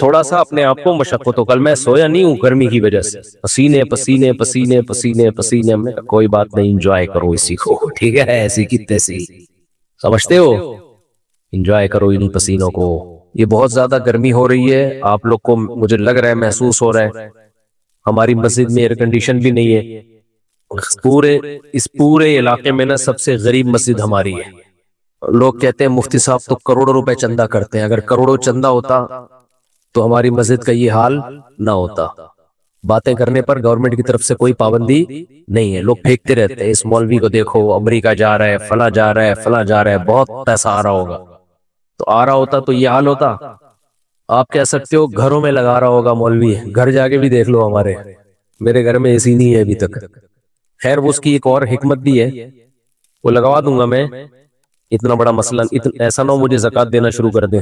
تھوڑا سا اپنے آپ کو مشقت ہو. کل میں سویا نہیں ہوں گرمی کی وجہ سے, پسینے پسینے پسینے پسینے پسینے. ہم نے کہا کوئی بات نہیں, انجوائے کرو اسی کو, ٹھیک ہے, ایسی کی تیسی, سمجھتے ہو, انجوائے کرو انہی پسینوں کو. یہ بہت زیادہ گرمی ہو رہی ہے, آپ لوگ کو مجھے لگ رہا ہے محسوس ہو رہا ہے. ہماری مسجد میں ایئر کنڈیشن بھی نہیں ہے. اس پورے علاقے میں نا سب سے غریب مسجد ہماری ہے. لوگ کہتے ہیں مفتی صاحب تو کروڑوں روپے چندہ کرتے ہیں, اگر کروڑوں چندہ ہوتا تو ہماری مسجد کا یہ حال نہ ہوتا. باتیں کرنے پر گورنمنٹ کی طرف سے کوئی پابندی نہیں ہے, لوگ پھینکتے رہتے ہیں, اس مولوی کو دیکھو امریکہ جا رہا ہے, فلاں جا رہا ہے, فلاں جا رہا ہے, بہت پیسہ آ رہا ہوگا. تو آ رہا ہوتا تو یہ حال ہوتا. آپ کہہ سکتے ہو گھروں میں لگا رہا ہوگا مولوی, گھر جا کے بھی دیکھ لو ہمارے, میرے گھر میں اے سی نہیں ہے ابھی تک. خیر وہ اس کی ایک اور حکمت بھی ہے, وہ لگوا دوں گا میں. اتنا بڑا مسئلہ ایسا نہ ہو مجھے زکوٰۃ دینا شروع کر دیں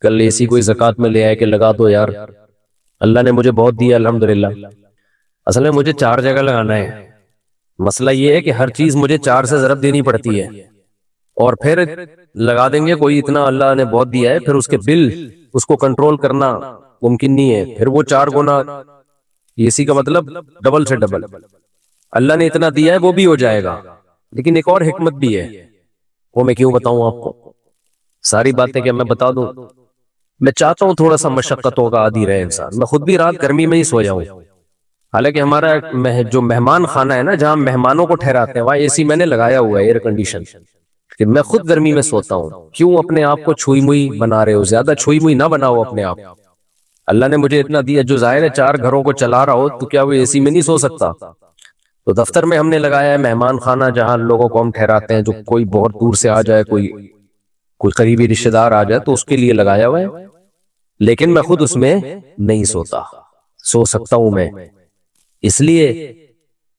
کل اے سی کوئی زکوٰۃ میں لے آئے کہ لگا دو یار. اللہ نے مجھے بہت دیا الحمدللہ. اصل میں مجھے 4 جگہ لگانا ہے. مسئلہ یہ ہے کہ ہر چیز مجھے 4 سے ضرب دینی پڑتی ہے, اور پھر لگا دیں گے کوئی اتنا اللہ نے بہت دیا ہے, پھر اس کے بل اس کو کنٹرول کرنا ممکن نہیں ہے, پھر وہ 4 گنا اے سی کا مطلب ڈبل سے ڈبل. اللہ نے اتنا دیا ہے وہ بھی ہو جائے گا, لیکن ایک اور حکمت بھی ہے, وہ میں کیوں بتاؤں آپ کو, ساری باتیں کیا میں بتا دوں. میں چاہتا ہوں تھوڑا سا مشقتوں کا عادی رہے انسان. میں خود بھی رات گرمی میں ہی سویا ہوں, حالانکہ ہمارا جو مہمان خانہ ہے نا جہاں مہمانوں کو ٹھہراتے ہیں وہاں اے سی میں نے لگایا ہوا ہے, ایئر کنڈیشن. کہ میں خود گرمی میں سوتا ہوں, کیوں اپنے آپ کو چھوئی موئی بنا رہے ہو, زیادہ چھوئی موئی نہ بناؤ اپنے آپ. اللہ نے مجھے اتنا دیا, جو ظاہر ہے 4 گھروں کو چلا رہا ہو تو کیا وہ اے سی میں نہیں سو سکتا. تو دفتر میں ہم نے لگایا ہے مہمان خانہ, جہاں لوگوں کو ہم ٹھہراتے ہیں, جو کوئی بہت دور سے آ جائے, کوئی قریبی رشتہ دار آ جائے تو اس کے لیے لگایا ہوا ہے. لیکن میں خود اس میں نہیں سوتا. سو سکتا ہوں میں اس لیے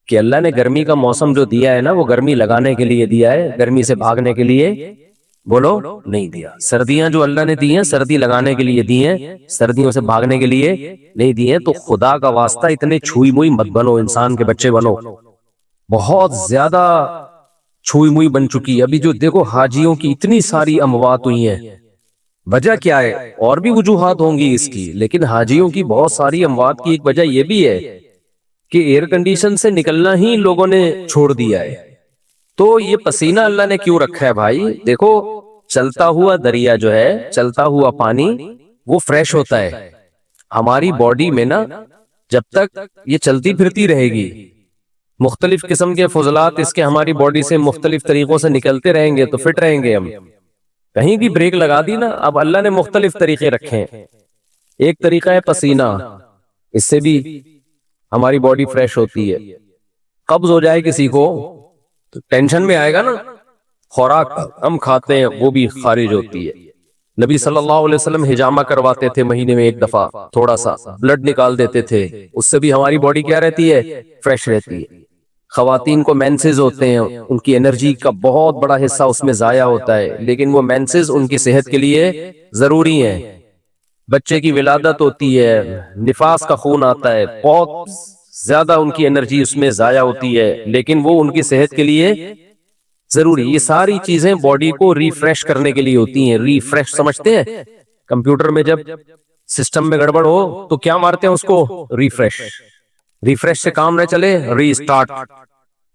کہ اللہ نے گرمی کا موسم جو دیا ہے نا وہ گرمی لگانے کے لیے دیا ہے, گرمی سے بھاگنے کے لیے بولو نہیں دیا. سردیاں جو اللہ نے دی ہیں سردی لگانے کے لیے دی ہیں, سردیوں سے بھاگنے کے لیے نہیں دی ہیں. تو خدا کا واسطہ اتنے چھوئی موئی مت بنو, انسان کے بچے بنو. بہت زیادہ چھوئی موئی بن چکی ہے. ابھی جو دیکھو حاجیوں کی اتنی ساری اموات ہوئی ہیں, وجہ کیا ہے؟ اور بھی وجوہات ہوں گی اس کی, لیکن حاجیوں کی بہت ساری اموات کی ایک وجہ یہ بھی ہے کہ ایئر کنڈیشن سے نکلنا ہی لوگوں نے چھوڑ دیا ہے. تو یہ پسینہ اللہ نے کیوں رکھا ہے بھائی؟ دیکھو چلتا ہوا دریا جو ہے, چلتا ہوا پانی, وہ فریش ہوتا ہے. ہماری باڈی میں نا جب تک یہ چلتی پھرتی رہے گی, مختلف قسم کے فضلات اس کے ہماری باڈی سے مختلف طریقوں سے نکلتے رہیں گے تو فٹ رہیں گے ہم. کہیں بھی بریک لگا دی نا, اب اللہ نے مختلف طریقے رکھے ہیں. ایک طریقہ ہے پسینہ, اس سے بھی ہماری باڈی فریش ہوتی ہے. قبض ہو جائے کسی کو تو ٹینشن میں آئے گا نا, خوراک ہم کھاتے ہیں وہ بھی خارج ہوتی ہے. نبی صلی اللہ علیہ وسلم حجامہ کرواتے تھے مہینے میں 1 دفعہ, تھوڑا سا بلڈ نکال دیتے تھے, اس سے بھی ہماری باڈی کیا رہتی ہے؟ فریش رہتی ہے. خواتین کو مینسز ہوتے ہیں, ان کی انرجی کا بہت بڑا حصہ اس میں ضائع ہوتا ہے, لیکن وہ مینسز ان کی صحت کے لیے ضروری ہیں. بچے کی ولادت ہوتی ہے, نفاس کا خون آتا ہے, بہت زیادہ ان کی انرجی اس میں ضائع ہوتی ہے, لیکن وہ ان کی صحت کے لیے ضروری. یہ ساری چیزیں باڈی کو ریفریش کرنے کے لیے ہوتی ہیں. ریفریش سمجھتے ہیں؟ کمپیوٹر میں جب سسٹم میں گڑبڑ ہو تو کیا مارتے ہیں اس کو؟ ریفریش. ریفریش سے کام نہ چلے, ری اسٹارٹ.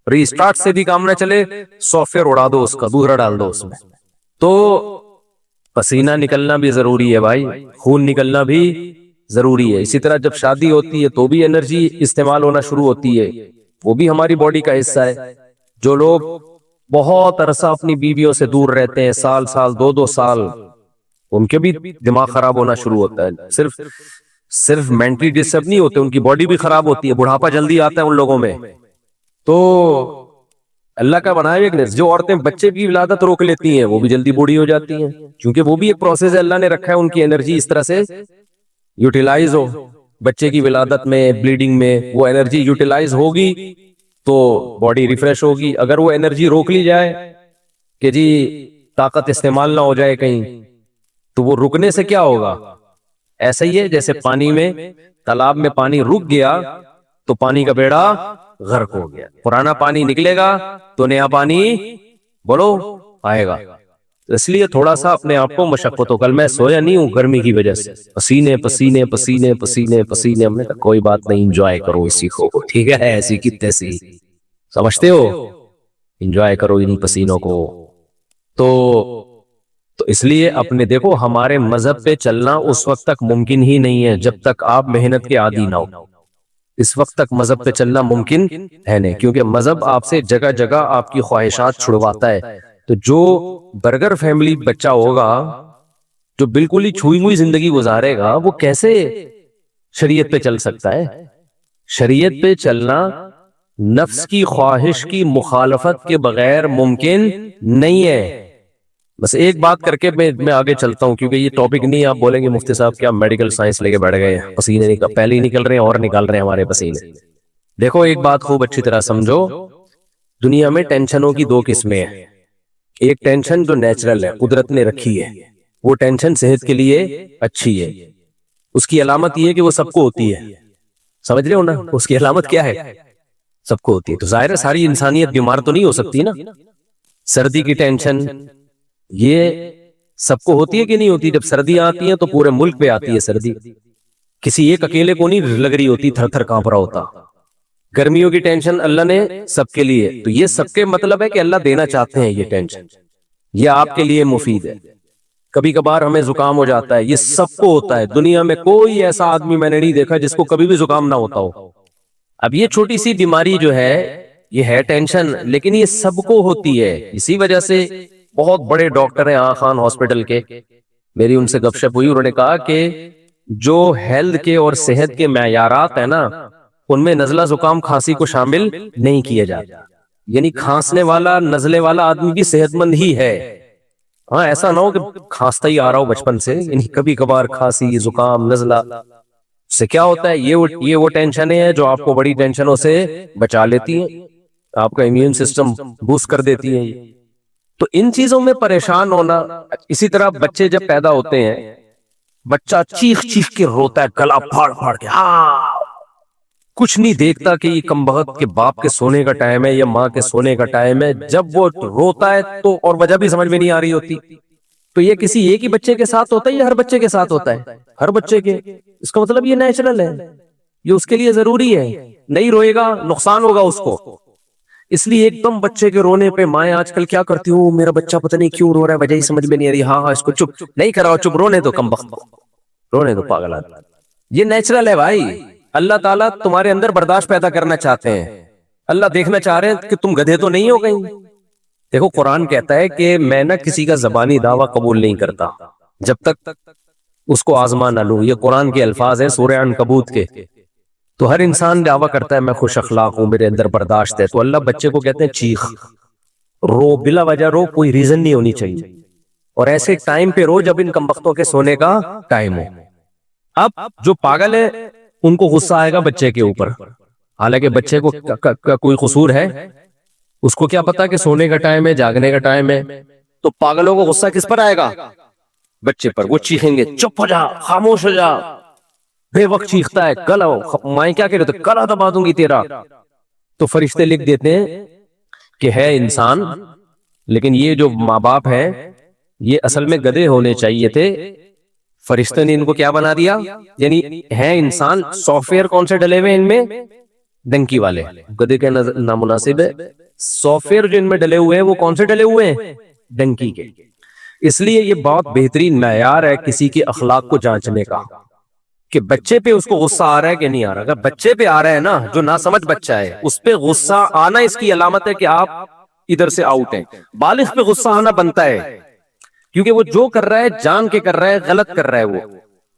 ری اسٹارٹ سے بھی کام نہ چلے, سافٹ ویئر اڑا دو اس کا, دوسرا ڈال دو اس میں. تو پسینہ نکلنا بھی ضروری ہے بھائی, خون نکلنا بھی ضروری ہے. اسی طرح جب شادی ہوتی ہے تو بھی انرجی استعمال ہونا شروع ہوتی ہے, وہ بھی ہماری باڈی کا حصہ ہے. جو لوگ بہت عرصہ اپنی بیویوں سے دور رہتے ہیں, سال سال 2 سال, ان کے بھی دماغ خراب ہونا شروع ہوتا ہے. صرف مینٹلی ڈسٹرب نہیں ہوتے, ان کی باڈی بھی خراب ہوتی ہے, بڑھاپا جلدی آتا ہے ان لوگوں میں. تو اللہ کا بنایا ایک نظام, جو عورتیں بچے کی ولادت روک لیتی ہیں وہ بھی جلدی بوڑھی ہو جاتی ہیں, کیونکہ وہ بھی ایک پروسیس ہے, اللہ نے رکھا ہے ان کی انرجی اس طرح سے یوٹیلائز ہو. بچے کی ولادت میں, بلیڈنگ میں وہ انرجی یوٹیلائز ہوگی تو باڈی ریفریش ہوگی. اگر وہ انرجی روک لی جائے کہ جی طاقت استعمال نہ ہو جائے کہیں, تو وہ رکنے سے کیا ہوگا؟ ایسا ہی ہے جیسے پانی میں, تالاب میں پانی رک گیا تو پانی کا بیڑا غرق ہو گیا. پرانا پانی نکلے گا تو نیا پانی بولو آئے گا. اس لیے تھوڑا سا اپنے آپ کو مشقتوں، کل میں سویا نہیں ہوں گرمی کی وجہ سے، پسینے پسینے پسینے پسینے پسینے، ہم نے کہا کوئی بات نہیں، انجوائے کرو اسی کو، ٹھیک ہے، ایسی کی تیسی، سمجھتے ہو، انجوائے کرو انہی پسینوں کو۔ تو اس لیے اپنے دیکھو، ہمارے مذہب پہ چلنا اس وقت تک ممکن ہی نہیں ہے جب تک آپ محنت کے عادی نہ ہو، اس وقت تک مذہب پہ چلنا ممکن ہے نہیں، کیونکہ مذہب آپ سے جگہ جگہ آپ کی خواہشات چھڑواتا ہے۔ تو جو برگر فیملی بچہ ہوگا، جو بالکل ہی چھوئی ہوئی زندگی گزارے گا، وہ کیسے شریعت پہ چل سکتا ہے؟ شریعت پہ چلنا نفس کی خواہش کی مخالفت کے بغیر ممکن نہیں ہے۔ بس ایک بات کر کے میں آگے چلتا ہوں، کیونکہ یہ ٹاپک نہیں، آپ بولیں گے مفتی صاحب کیا میڈیکل سائنس لے کے بیٹھ گئے ہیں، پسینے پہلے ہی نکل رہے ہیں اور نکال رہے ہیں ہمارے پسینے۔ دیکھو ایک بات خوب اچھی طرح سمجھو، دنیا میں ٹینشنوں کی دو قسمیں ہیں، ایک ٹینشن جو نیچرل ہے، قدرت نے رکھی ہے، وہ ٹینشن صحت کے لیے اچھی ہے، اس کی علامت یہ ہے کہ وہ سب کو ہوتی ہے، سمجھ رہے ہو نا، اس کی علامت کیا ہے؟ سب کو ہوتی ہے۔ تو ظاہر ہے ساری انسانیت بیمار تو نہیں ہو سکتی نا۔ سردی کی ٹینشن یہ سب کو ہوتی ہے کہ نہیں ہوتی؟ جب سردیاں آتی ہیں تو پورے ملک پہ آتی ہے سردی، کسی ایک اکیلے کو نہیں لگ رہی ہوتی، تھر تھر کانپ رہا ہوتا۔ گرمیوں کی ٹینشن اللہ نے سب کے لیے، تو یہ سب کے مطلب ہے کہ اللہ دینا چاہتے ہیں یہ ٹینشن، یہ آپ کے لیے مفید ہے۔ کبھی کبھار ہمیں زکام ہو جاتا ہے، یہ سب کو ہوتا ہے، دنیا میں کوئی ایسا آدمی میں نے نہیں دیکھا جس کو کبھی بھی زکام نہ ہوتا ہو۔ اب یہ چھوٹی سی بیماری جو ہے، یہ ہے ٹینشن، لیکن یہ سب کو ہوتی ہے۔ اسی وجہ سے بہت بڑے ڈاکٹر ہیں آغا خان ہاسپٹل کے، میری ان سے گپ شپ ہوئی، انہوں نے کہا کہ جو ہیلتھ کے اور صحت کے معیارات ہیں نا، ان میں نزلہ زکام کھانسی کو شامل نہیں کیا جاتا، یعنی کھانسنے والا نزلے والا آدمی بھی صحت مند ہی ہے۔ ہاں ایسا نہ ہو کہ کھانستا ہی آ رہا ہو بچپن سے، یعنی کبھی کبھار کھانسی زکام نزلہ، سے کیا ہوتا ہے، یہ وہ ٹینشنیں ہیں جو آپ کو بڑی ٹینشنوں سے بچا لیتی ہیں، آپ کا امیون سسٹم بوسٹ کر دیتی ہیں۔ تو ان چیزوں میں پریشان ہونا۔ اسی طرح بچے جب پیدا ہوتے ہیں، بچہ چیخ چیخ کے روتا ہے، گلا پھاڑ پھاڑ کے، کچھ نہیں دیکھتا کہ یہ کمبخت کے باپ کے سونے کا ٹائم ہے یا ماں کے سونے کا ٹائم ہے۔ جب وہ روتا ہے تو، اور وجہ بھی سمجھ میں نہیں آ رہی ہوتی، تو یہ کسی ایک ہی بچے کے ساتھ ہوتا ہے یا ہر بچے کے ساتھ ہوتا ہے؟ ہر بچے کے۔ اس کا مطلب یہ نیچرل ہے، یہ اس کے لیے ضروری ہے، نہیں روئے گا نقصان ہوگا اس کو۔ اس لیے ایک دم بچے کے رونے پہ مائیں آج کل کیا کرتی ہوں، میرا بچہ پتہ نہیں کیوں رو رہا ہے، وجہ ہی سمجھ میں نہیں آ رہی، ہاں اس کو چپ نہیں کراؤ، چپ رونے دو، کمبخت رونے دو، پاگل آدمی۔ یہ نیچرل ہے بھائی، اللہ تعالیٰ تمہارے اندر برداشت پیدا کرنا چاہتے ہیں، اللہ دیکھنا چاہ رہے ہیں کہ تم گدھے تو نہیں ہو کہیں۔ دیکھو قرآن کہتا ہے کہ میں نہ کسی کا زبانی دعویٰ قبول نہیں کرتا جب تک اس کو آزما نہ لوں، یہ قرآن کے الفاظ ہیں سورہ عنکبوت کے۔ تو ہر انسان دعویٰ کرتا ہے میں خوش اخلاق ہوں، میرے اندر برداشت ہے، تو اللہ بچے کو کہتے ہیں چیخ، رو، بلا وجہ رو، کوئی ریزن نہیں ہونی چاہیے، اور ایسے ٹائم پہ رو جب ان کمبختوں کے سونے کا ٹائم ہو۔ اب جو پاگل ہے ان کو غصہ آئے گا بچے کے اوپر، حالانکہ بچے کو کوئی قصور ہے، اس کو کیا پتا کہ سونے کا ٹائم ہے، جاگنے کا ٹائم ہے، تو پاگلوں کو غصہ کس پر آئے گا؟ بچے پر۔ وہ چیخیں گے چپ ہو جا، خاموش ہو جا، بے وقت چیختا ہے، گلا، مائیں کیا کہہ رہے تھے، گلا دبا دوں گی تیرا۔ تو فرشتے لکھ دیتے ہیں کہ ہے انسان، لیکن یہ جو ماں باپ ہیں یہ اصل میں گدھے ہونے چاہیے تھے، فرشتے نے ان کو کیا بنا دیا، یعنی ہے انسان، سافٹ ویئر کون سے ڈلے ہوئے ان میں؟ ڈنکی والے، گدھے کے نامناسب ہے، سافٹ ویئر جو ان میں ڈلے ہوئے ہیں وہ کون سے ڈلے ہوئے ہیں؟ ڈنکی کے۔ اس لیے یہ بہت بہترین معیار ہے کسی کے اخلاق کو جانچنے کا، کہ بچے پہ اس کو غصہ آ رہا ہے کہ نہیں آ رہا۔ اگر بچے پہ آ رہا ہے نا، جو ناسمجھ بچہ ہے، اس پہ غصہ آنا اس کی علامت ہے کہ آپ ادھر سے آؤٹ ہیں۔ بالغ پہ غصہ آنا بنتا ہے، کیونکہ وہ جو کر رہا ہے جان کے کر رہا ہے، غلط کر رہا ہے۔ وہ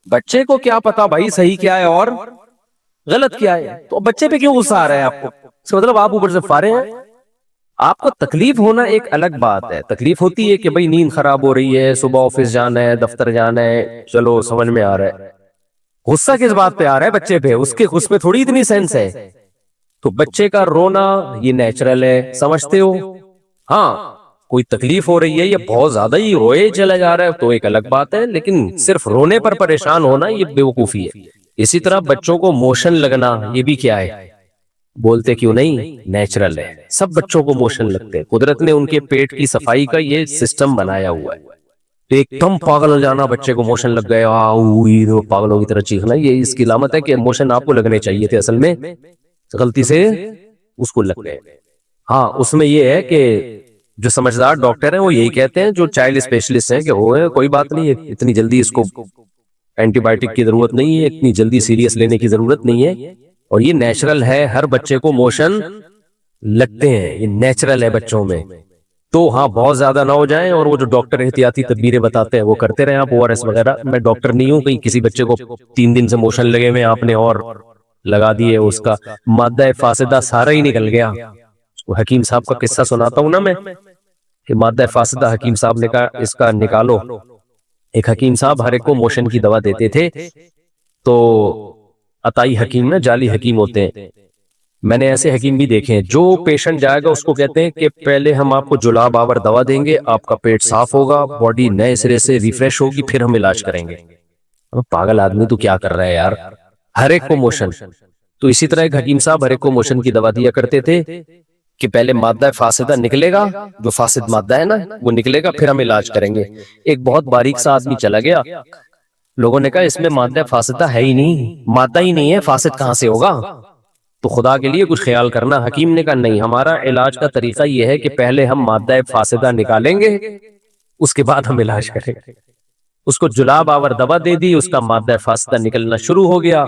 بچے کو کیا پتا بھائی صحیح کیا ہے اور غلط کیا ہے، تو بچے پہ کیوں غصہ آ رہا ہے آپ کو؟ اس کا مطلب آپ اوپر سے فارغ ہیں۔ آپ کو تکلیف ہونا ایک الگ بات ہے، تکلیف ہوتی ہے کہ بھائی نیند خراب ہو رہی ہے، صبح آفس جانا ہے، دفتر جانا ہے، چلو سمجھ میں آ رہا ہے۔ غصہ کس بات پہ آ رہا ہے؟ بچے پہ، اس میں تھوڑی اتنی سینس ہے۔ تو بچے کا رونا یہ نیچرل ہے، سمجھتے ہو؟ ہاں کوئی تکلیف ہو رہی ہے یا بہت زیادہ ہی روئے چلا جا رہا ہے تو ایک الگ بات ہے، لیکن صرف رونے پر پریشان ہونا یہ بیوقوفی ہے۔ اسی طرح بچوں کو موشن لگنا، یہ بھی کیا ہے؟ بولتے کیوں نہیں؟ نیچرل ہے، سب بچوں کو موشن لگتے ہیں، قدرت نے ان کے پیٹ کی صفائی کا یہ سسٹم بنایا ہوا ہے۔ ایک دم پاگل ہو جانا، بچے کو موشن لگ گئے پاگلوں کی طرح چیخنا، یہ اس کی علامت ہے کہ موشن آپ کو لگنے چاہیے تھے، اصل میں غلطی سے اس کو لگ گئے۔ ہاں اس میں یہ ہے کہ جو سمجھدار ڈاکٹر ہیں وہ یہی کہتے ہیں، جو چائلڈ اسپیشلسٹ ہیں، کہ وہ کوئی بات نہیں ہے، اتنی جلدی اس کو اینٹی بائیوٹک کی ضرورت نہیں ہے، اتنی جلدی سیریس لینے کی ضرورت نہیں ہے، اور یہ نیچرل ہے، ہر بچے کو موشن لگتے ہیں، یہ نیچرل ہے بچوں میں۔ تو ہاں بہت زیادہ نہ ہو جائیں، اور وہ جو ڈاکٹر احتیاطی تدبیریں بتاتے ہیں وہ کرتے رہیں آپ، ORS وغیرہ۔ میں ڈاکٹر نہیں ہوں، کہیں کسی بچے کو 3 دن سے موشن لگے ہوئے آپ نے اور لگا دیے، اس کا مادہ فاسدہ سارا ہی نکل گیا۔ وہ حکیم صاحب کا قصہ سناتا ہوں نا میں، کہ مادہ فاسدہ حکیم صاحب نے کہا اس کا نکالو۔ ایک حکیم صاحب ہر ایک کو موشن کی دوا دیتے تھے، تو عطائی حکیم نا جعلی حکیم ہوتے ہیں، میں نے ایسے حکیم بھی دیکھے ہیں، جو پیشنٹ جائے گا اس کو کہتے ہیں کہ پہلے ہم آپ کو جلاب آور دوا دیں گے، آپ کا پیٹ صاف ہوگا، باڈی نئے سرے سے ریفریش ہوگی، پھر ہم علاج کریں گے۔ پاگل آدمی تو کیا کر رہا ہے یار، ہر ایک کو موشن۔ تو اسی طرح ایک حکیم صاحب ہر ایک کو موشن کی دوا دیا کرتے تھے کہ پہلے مادہ فاسدہ نکلے گا، جو فاسد مادہ ہے نا وہ نکلے گا، پھر ہم علاج کریں گے۔ ایک بہت باریک سا آدمی چلا گیا، لوگوں نے کہا اس میں مادہ فاسدہ ہے ہی نہیں، مادہ ہی نہیں ہے، فاسد کہاں سے ہوگا؟ تو خدا کے لیے کچھ خیال کرنا۔ حکیم نے کہا نہیں، ہمارا علاج کا طریقہ یہ ہے کہ پہلے ہم مادہ فاسدہ نکالیں گے، اس کے بعد ہم علاج کریں گے۔ اس کو جلاب آور دوا دے دی، اس کا مادہ فاسدہ نکلنا شروع ہو گیا۔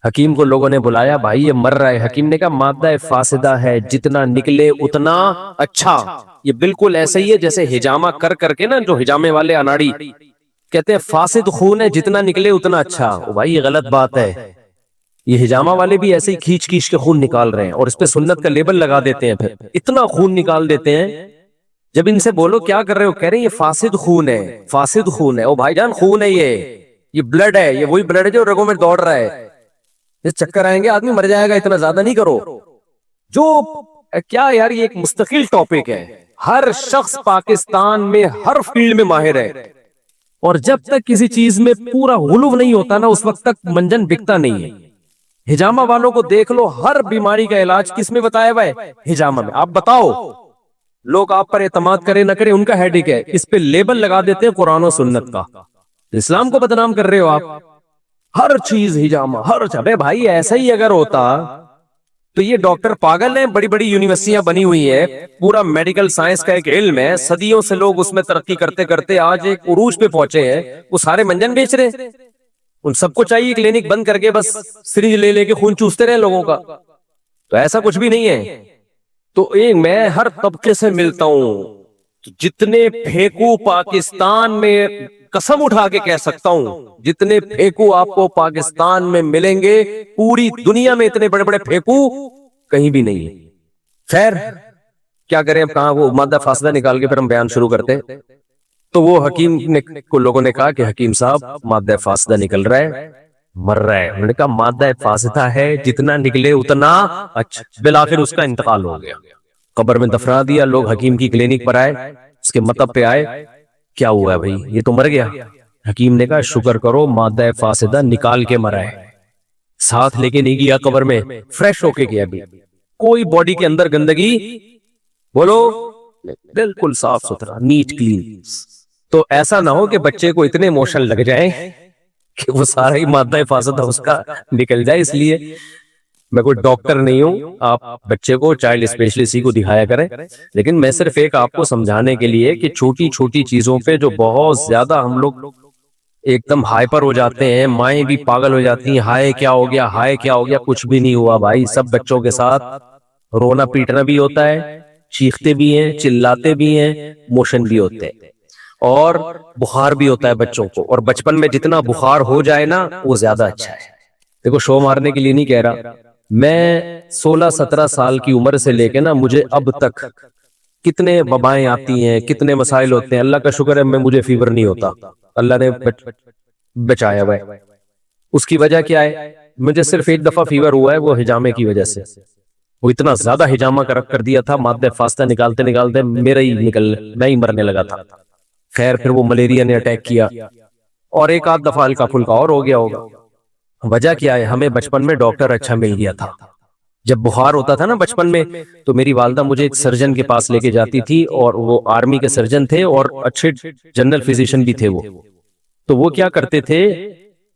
حکیم کو لوگوں نے بلایا، بھائی یہ مر رہا ہے۔ حکیم نے کہا مادہ فاسدہ ہے، جتنا نکلے اتنا اچھا۔ یہ بالکل ایسا ہی ہے جیسے ہجامہ کر کر کے نا، جو ہجامے والے اناڑی کہتے ہیں فاسد خون ہے، جتنا نکلے اتنا اچھا۔ بھائی یہ غلط بات ہے، یہ ہجامہ والے بھی ایسے ہی کھینچ کھینچ کے خون نکال رہے ہیں، اور اس پہ سنت کا لیبل لگا دیتے ہیں، پھر اتنا خون نکال دیتے ہیں۔ جب ان سے بولو کیا کر رہے ہو، کہہ رہے ہیں یہ فاسد خون ہے، فاسد خون ہے۔ او بھائی جان خون ہے، یہ بلڈ ہے، یہ وہی بلڈ ہے جو رگوں میں دوڑ رہا ہے۔ یہ چکر آئیں گے، آدمی مر جائے گا، اتنا زیادہ نہیں کرو۔ جو کیا یار، یہ ایک مستقل ٹاپک ہے، ہر شخص پاکستان میں ہر فیلڈ میں ماہر ہے، اور جب تک کسی چیز میں پورا غلو نہیں ہوتا نا، اس وقت تک منجن بکتا نہیں ہے۔ ہجامہ والوں کو دیکھ لو، ہر بیماری کا علاج کس میں بتایا ہوا ہے؟ ہجامہ میں۔ آپ بتاؤ، لوگ آپ پر اعتماد کرے نہ کرے ان کا ہیڈک ہے، اس پہ لیبل لگا دیتے ہیں قرآن و سنت کا۔ اسلام کو بدنام کر رہے ہو آپ، ہر چیز ہجامہ، ہر چیز۔ ابے بھائی ایسا ہی اگر ہوتا تو یہ ڈاکٹر پاگل ہیں، بڑی بڑی یونیورسٹیاں بنی ہوئی ہیں، پورا میڈیکل سائنس کا ایک علم ہے، صدیوں سے لوگ اس میں ترقی کرتے کرتے آج ایک عروج پہ پہنچے ہیں، وہ سارے منجن بیچ رہے۔ ان سب کو چاہیے کلینک بند کر کے بس سرنج لے لے کے خون چوستے رہے لوگوں کا، تو ایسا کچھ بھی نہیں ہے۔ تو میں ہر طبقے سے ملتا ہوں، جتنے پھینکو پاکستان میں، قسم اٹھا کے کہہ سکتا ہوں، جتنے پھینکو آپ کو پاکستان میں ملیں گے، پوری دنیا میں اتنے بڑے بڑے پھینکو کہیں بھی نہیں ہے۔ خیر کیا کریں اب، کہاں وہ مادہ فاسدہ نکال کے پھر ہم بیان شروع کرتے۔ تو وہ حکیم کو لوگوں نے کہا کہ حکیم صاحب مادہ فاسدہ نکل رہا ہے، مر رہا ہے۔ انہوں نے کہا مادہ فاسدہ ہے، جتنا نکلے اتنا اچھا۔ بالآخر اس کا انتقال ہو گیا، قبر میں دفنا دیا۔ لوگ حکیم کی کلینک پر آئے، اس کے مطب پہ آئے، کیا ہوا ہے بھائی، یہ تو مر گیا۔ حکیم نے کہا شکر کرو مادہ فاسدہ نکال کے مرا ہے، ساتھ لے کے نہیں گیا قبر میں، فریش ہو کے گیا۔ بھی کوئی باڈی کے اندر گندگی، بولو بالکل صاف ستھرا، نیٹ کلین۔ تو ایسا نہ ہو کہ بچے کو اتنے موشن لگ جائیں کہ وہ سارا ہی مادہ فاسدہ اس کا نکل جائے۔ اس لیے میں کوئی ڈاکٹر نہیں ہوں، آپ بچے کو چائلڈ اسپیشلسٹ کو دکھایا کریں، لیکن میں صرف ایک آپ کو سمجھانے کے لیے کہ چھوٹی چھوٹی چیزوں پہ جو بہت زیادہ ہم لوگ ایک دم ہائپر ہو جاتے ہیں، مائیں بھی پاگل ہو جاتی ہیں، ہائے کیا ہو گیا، ہائے کیا ہو گیا، کچھ بھی نہیں ہوا بھائی۔ سب بچوں کے ساتھ رونا پیٹنا بھی ہوتا ہے، چیختے بھی ہیں، چلاتے بھی ہیں، موشن بھی ہوتے ہیں، اور بخار بھی ہوتا ہے بچوں کو، اور بچپن میں جتنا بخار ہو جائے نا وہ زیادہ اچھا ہے۔ دیکھو شو مارنے کے لیے نہیں کہہ رہا، میں 16-17 سال کی عمر سے لے کے نا مجھے اب تک کتنے وبائیں آتی ہیں، کتنے مسائل ہوتے ہیں، اللہ کا شکر ہے مجھے فیور نہیں ہوتا، اللہ نے بچایا ہوا ہے۔ اس کی وجہ کیا ہے؟ مجھے صرف ایک دفعہ فیور ہوا ہے، وہ ہجامے کی وجہ سے، وہ اتنا زیادہ ہجامہ کر دیا تھا، مادہ فاسدہ نکالتے نکالتے میں ہی مرنے لگا تھا۔ خیر پھر وہ ملیریا نے اٹیک کیا، اور ایک آدھ دفعہ ہلکا پھلکا اور ہو گیا ہوگا۔ وجہ کیا ہے؟ ہمیں بچپن میں ڈاکٹر اچھا مل گیا تھا، جب بخار ہوتا تھا نا بچپن میں تو میری والدہ مجھے ایک سرجن کے پاس لے کے جاتی تھی، اور وہ آرمی کے سرجن تھے اور اچھے جنرل فزیشین بھی تھے وہ. تو وہ کیا کرتے تھے،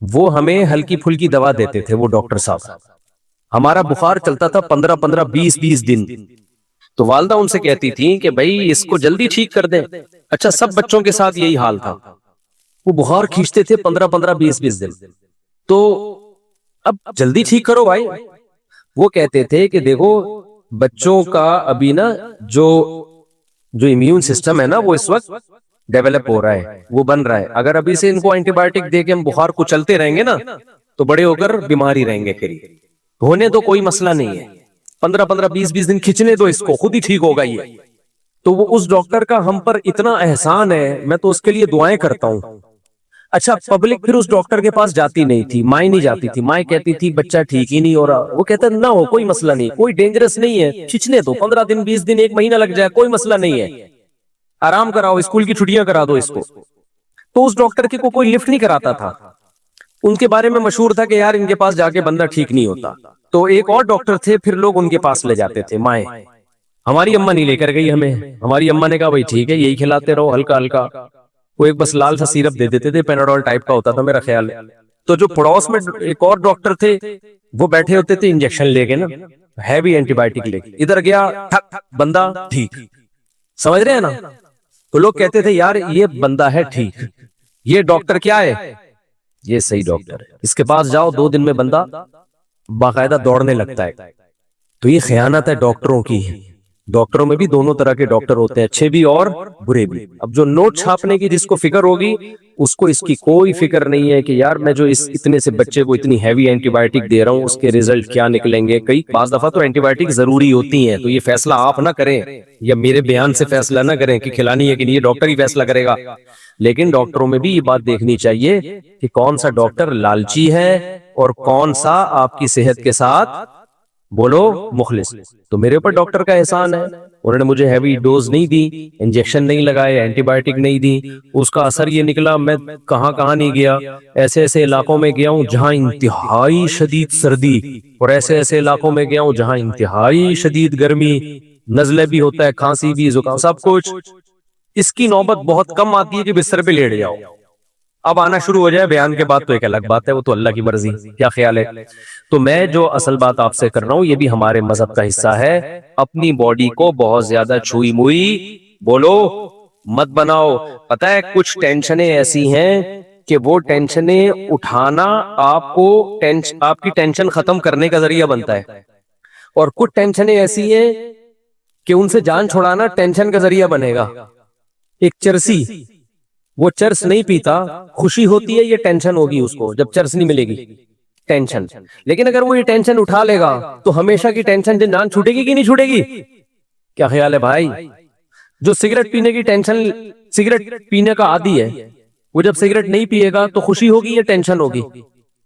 وہ ہمیں ہلکی پھلکی دوا دیتے تھے وہ ڈاکٹر صاحب. ہمارا بخار چلتا تھا 15 20 دن. تو والدہ ان سے کہتی تھی کہ بھائی اس کو جلدی ٹھیک کر دیں. اچھا، سب بچوں کے ساتھ یہی حال تھا، وہ بخار کھینچتے تھے 15 20 دن. تو اب جلدی ٹھیک کرو بھائی. وہ کہتے تھے کہ دیکھو بچوں کا ابھی نا جو امیون سسٹم ہے نا وہ اس وقت ڈیولپ ہو رہا ہے، وہ بن رہا ہے. اگر ابھی سے ان کو اینٹی بایوٹک دے کے ہم بخار کو چلتے رہیں گے نا تو بڑے ہو کر بیماری رہیں گے. پھر ہونے تو کوئی مسئلہ نہیں ہے، 15 20 دن کھینچنے دو اس کو، خود ہی ٹھیک ہوگا یہ. تو وہ اس ڈاکٹر کا ہم پر اتنا احسان ہے، میں تو اس کے لیے دعائیں کرتا ہوں. اچھا، پبلک پھر اس ڈاکٹر کے پاس جاتی نہیں تھی، مائیں نہیں جاتی تھی. مائیں کہتی تھی بچہ ٹھیک ہی نہیں ہو رہا. وہ کہتا نہ ہو کوئی مسئلہ نہیں، کوئی ڈینجرس نہیں ہے، کھینچنے دو، 15 دن 20 دن 1 مہینہ لگ جائے کوئی مسئلہ نہیں ہے، آرام کراؤ، اسکول کی چھٹیاں کرا دو اس کو. تو اس ڈاکٹر کے کو کوئی لفٹ نہیں کراتا تھا. ان کے بارے میں مشہور تھا کہ یار ان کے پاس جا کے بندہ ٹھیک نہیں ہوتا. تو ایک اور ڈاکٹر تھے، پھر لوگ ان کے پاس لے جاتے تھے مائیں. ہماری اماں نہیں لے کر گئی ہمیں. ہماری اماں نے کہا بھائی ٹھیک ہے یہی کھلاتے رہو ہلکا ہلکا. وہ ایک بس لال سا سیرپ دے دیتے تھے، پیناڈول ٹائپ کا ہوتا تھا میرا خیال ہے. تو جو پڑوس میں ایک اور ڈاکٹر تھے وہ بیٹھے ہوتے تھے انجیکشن لے کے نا، ہیوی اینٹی بایوٹک لے کے. ادھر گیا ٹھک بندہ ٹھیک. سمجھ رہے ہیں نا؟ تو لوگ کہتے تھے یار یہ بندہ ہے ٹھیک، یہ ڈاکٹر کیا ہے، یہ صحیح ڈاکٹر ہے، اس کے پاس جاؤ 2 دن میں بندہ باقاعدہ دوڑنے لگتا ہے. تو یہ خیانت ہے ڈاکٹروں کی. ڈاکٹروں میں بھی دونوں طرح کے ڈاکٹر ہوتے ہیں، اچھے بھی اور برے بھی. اب جو نوٹ چھاپنے کی جس کو فکر ہوگی اس کو اس کی کوئی فکر نہیں ہے کہ یار میں جو اس اتنے سے بچے کو اتنی ہیوی اینٹی بایوٹک دے رہا ہوں اس کے ریزلٹ کیا نکلیں گے. کئی بعض دفعہ تو اینٹی بایوٹک ضروری ہوتی ہیں، تو یہ فیصلہ آپ نہ کریں یا میرے بیان سے فیصلہ نہ کریں کہ کھلانی ہے کہ نہیں، یہ ڈاکٹر ہی فیصلہ کرے گا. لیکن ڈاکٹروں میں بھی یہ بات دیکھنی چاہیے کہ کون سا ڈاکٹر لالچی ہے اور کون سا آپ کی صحت کے ساتھ بولو مخلص. تو میرے اوپر ڈاکٹر کا احسان ہے، انہوں نے مجھے ہیوی ڈوز نہیں دی، انجیکشن نہیں لگائے، اینٹی بایوٹک نہیں دی. اس کا اثر یہ نکلا میں کہاں کہاں نہیں گیا، ایسے ایسے علاقوں میں گیا ہوں جہاں انتہائی شدید سردی، اور ایسے ایسے علاقوں میں گیا ہوں جہاں انتہائی شدید گرمی، نزلے بھی ہوتا ہے، کھانسی بھی، زکام سب کچھ. اس کی نوبت بہت کم آتی ہے کہ بستر پہ لیٹ جاؤ. اب آنا شروع ہو جائے بیان کے بعد تو ایک الگ بات ہے، وہ تو اللہ کی مرضی. کیا خیال ہے؟ تو میں جو اصل بات آپ سے کر رہا ہوں یہ بھی ہمارے مذہب کا حصہ ہے. اپنی باڈی کو بہت زیادہ چھوئی موئی بولو مت بناؤ. پتہ ہے کچھ ٹینشنیں ایسی ہیں کہ وہ ٹینشنیں اٹھانا آپ کو آپ کی ٹینشن ختم کرنے کا ذریعہ بنتا ہے، اور کچھ ٹینشنیں ایسی ہیں کہ ان سے جان چھڑانا ٹینشن کا ذریعہ بنے گا. ایک چرسی، وہ چرس نہیں پیتا، خوشی ہوتی ہے یہ ٹینشن ہوگی اس کو جب چرس نہیں ملے گی، ٹینشن. لیکن اگر وہ یہ ٹینشن اٹھا لے گا تو ہمیشہ کی ٹینشن جان چھوٹے گی کہ نہیں چھوٹے گی؟ کیا خیال ہے بھائی؟ جو سگریٹ پینے کی ٹینشن، سگریٹ پینے کا عادی ہے، وہ جب سگریٹ نہیں پیے گا تو خوشی ہوگی یا ٹینشن ہوگی؟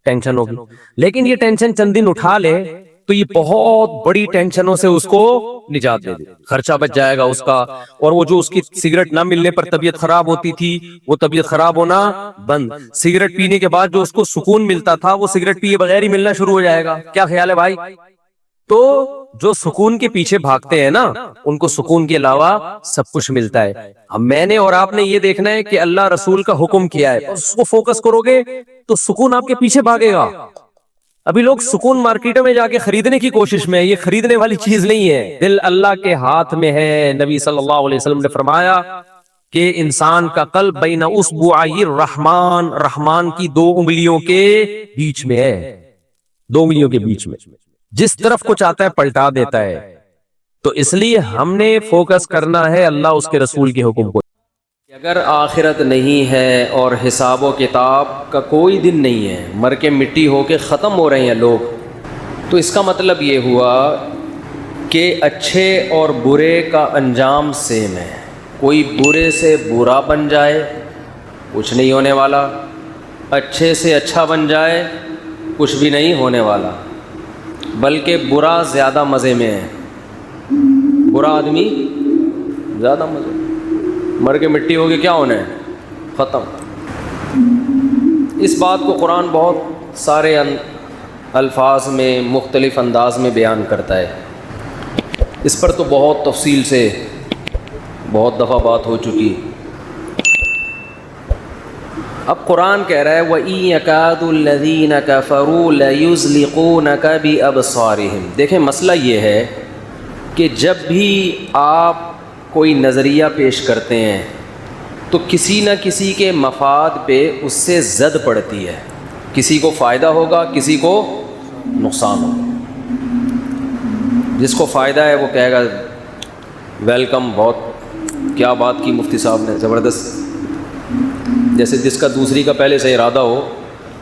ٹینشن ہوگی. لیکن یہ ٹینشن چند دن اٹھا لے تو یہ بہت بڑی ٹینشنوں سے اس کو نجات دے دے، خرچہ بچ جائے گا اس کا. اور وہ جو اس کی سگریٹ نہ ملنے پر طبیعت خراب ہوتی تھی وہ طبیعت خراب ہونا بند. سگریٹ پینے کے بعد جو اس کو سکون ملتا تھا وہ سگریٹ پیے بغیر ہی ملنا شروع ہو جائے گا. کیا خیال ہے بھائی؟ تو جو سکون کے پیچھے بھاگتے ہیں نا ان کو سکون کے علاوہ سب کچھ ملتا ہے. اب میں نے اور آپ نے یہ دیکھنا ہے کہ اللہ رسول کا حکم کیا ہے، اس کو فوکس کرو گے تو سکون آپ کے پیچھے بھاگے گا. ابھی لوگ سکون مارکیٹوں میں جا کے خریدنے کی کوشش میں، یہ خریدنے والی چیز نہیں ہے، دل اللہ کے ہاتھ میں ہے. نبی صلی اللہ علیہ وسلم نے فرمایا کہ انسان کا قلب بین اصبعی الرحمن، رحمان کی 2 انگلیوں کے بیچ میں ہے، 2 انگلیوں کے بیچ میں، جس طرف کو چاہتا ہے پلٹا دیتا ہے. تو اس لیے ہم نے فوکس کرنا ہے اللہ اس کے رسول کے حکم کو. اگر آخرت نہیں ہے اور حساب و کتاب کا کوئی دن نہیں ہے، مر کے مٹی ہو کے ختم ہو رہے ہیں لوگ، تو اس کا مطلب یہ ہوا کہ اچھے اور برے کا انجام سیم ہے. کوئی برے سے برا بن جائے کچھ نہیں ہونے والا، اچھے سے اچھا بن جائے کچھ بھی نہیں ہونے والا، بلکہ برا زیادہ مزے میں ہے. برا آدمی زیادہ مزے میں، مر کے مٹی ہوگی کیا ہونا ہے؟ ختم. اس بات کو قرآن بہت سارے الفاظ میں مختلف انداز میں بیان کرتا ہے. اس پر تو بہت تفصیل سے بہت دفعہ بات ہو چکی. اب قرآن کہہ رہا ہے وَإِن يَكَادُ الَّذِينَ كَفَرُوا لَيُزْلِقُونَكَ بِأَبْصَارِهِمْ. دیکھیں مسئلہ یہ ہے کہ جب بھی آپ کوئی نظریہ پیش کرتے ہیں تو کسی نہ کسی کے مفاد پہ اس سے زد پڑتی ہے. کسی کو فائدہ ہوگا، کسی کو نقصان ہوگا. جس کو فائدہ ہے وہ کہے گا ویلکم، بہت کیا بات کی مفتی صاحب نے، زبردست. جیسے جس کا دوسری کا پہلے سے ارادہ ہو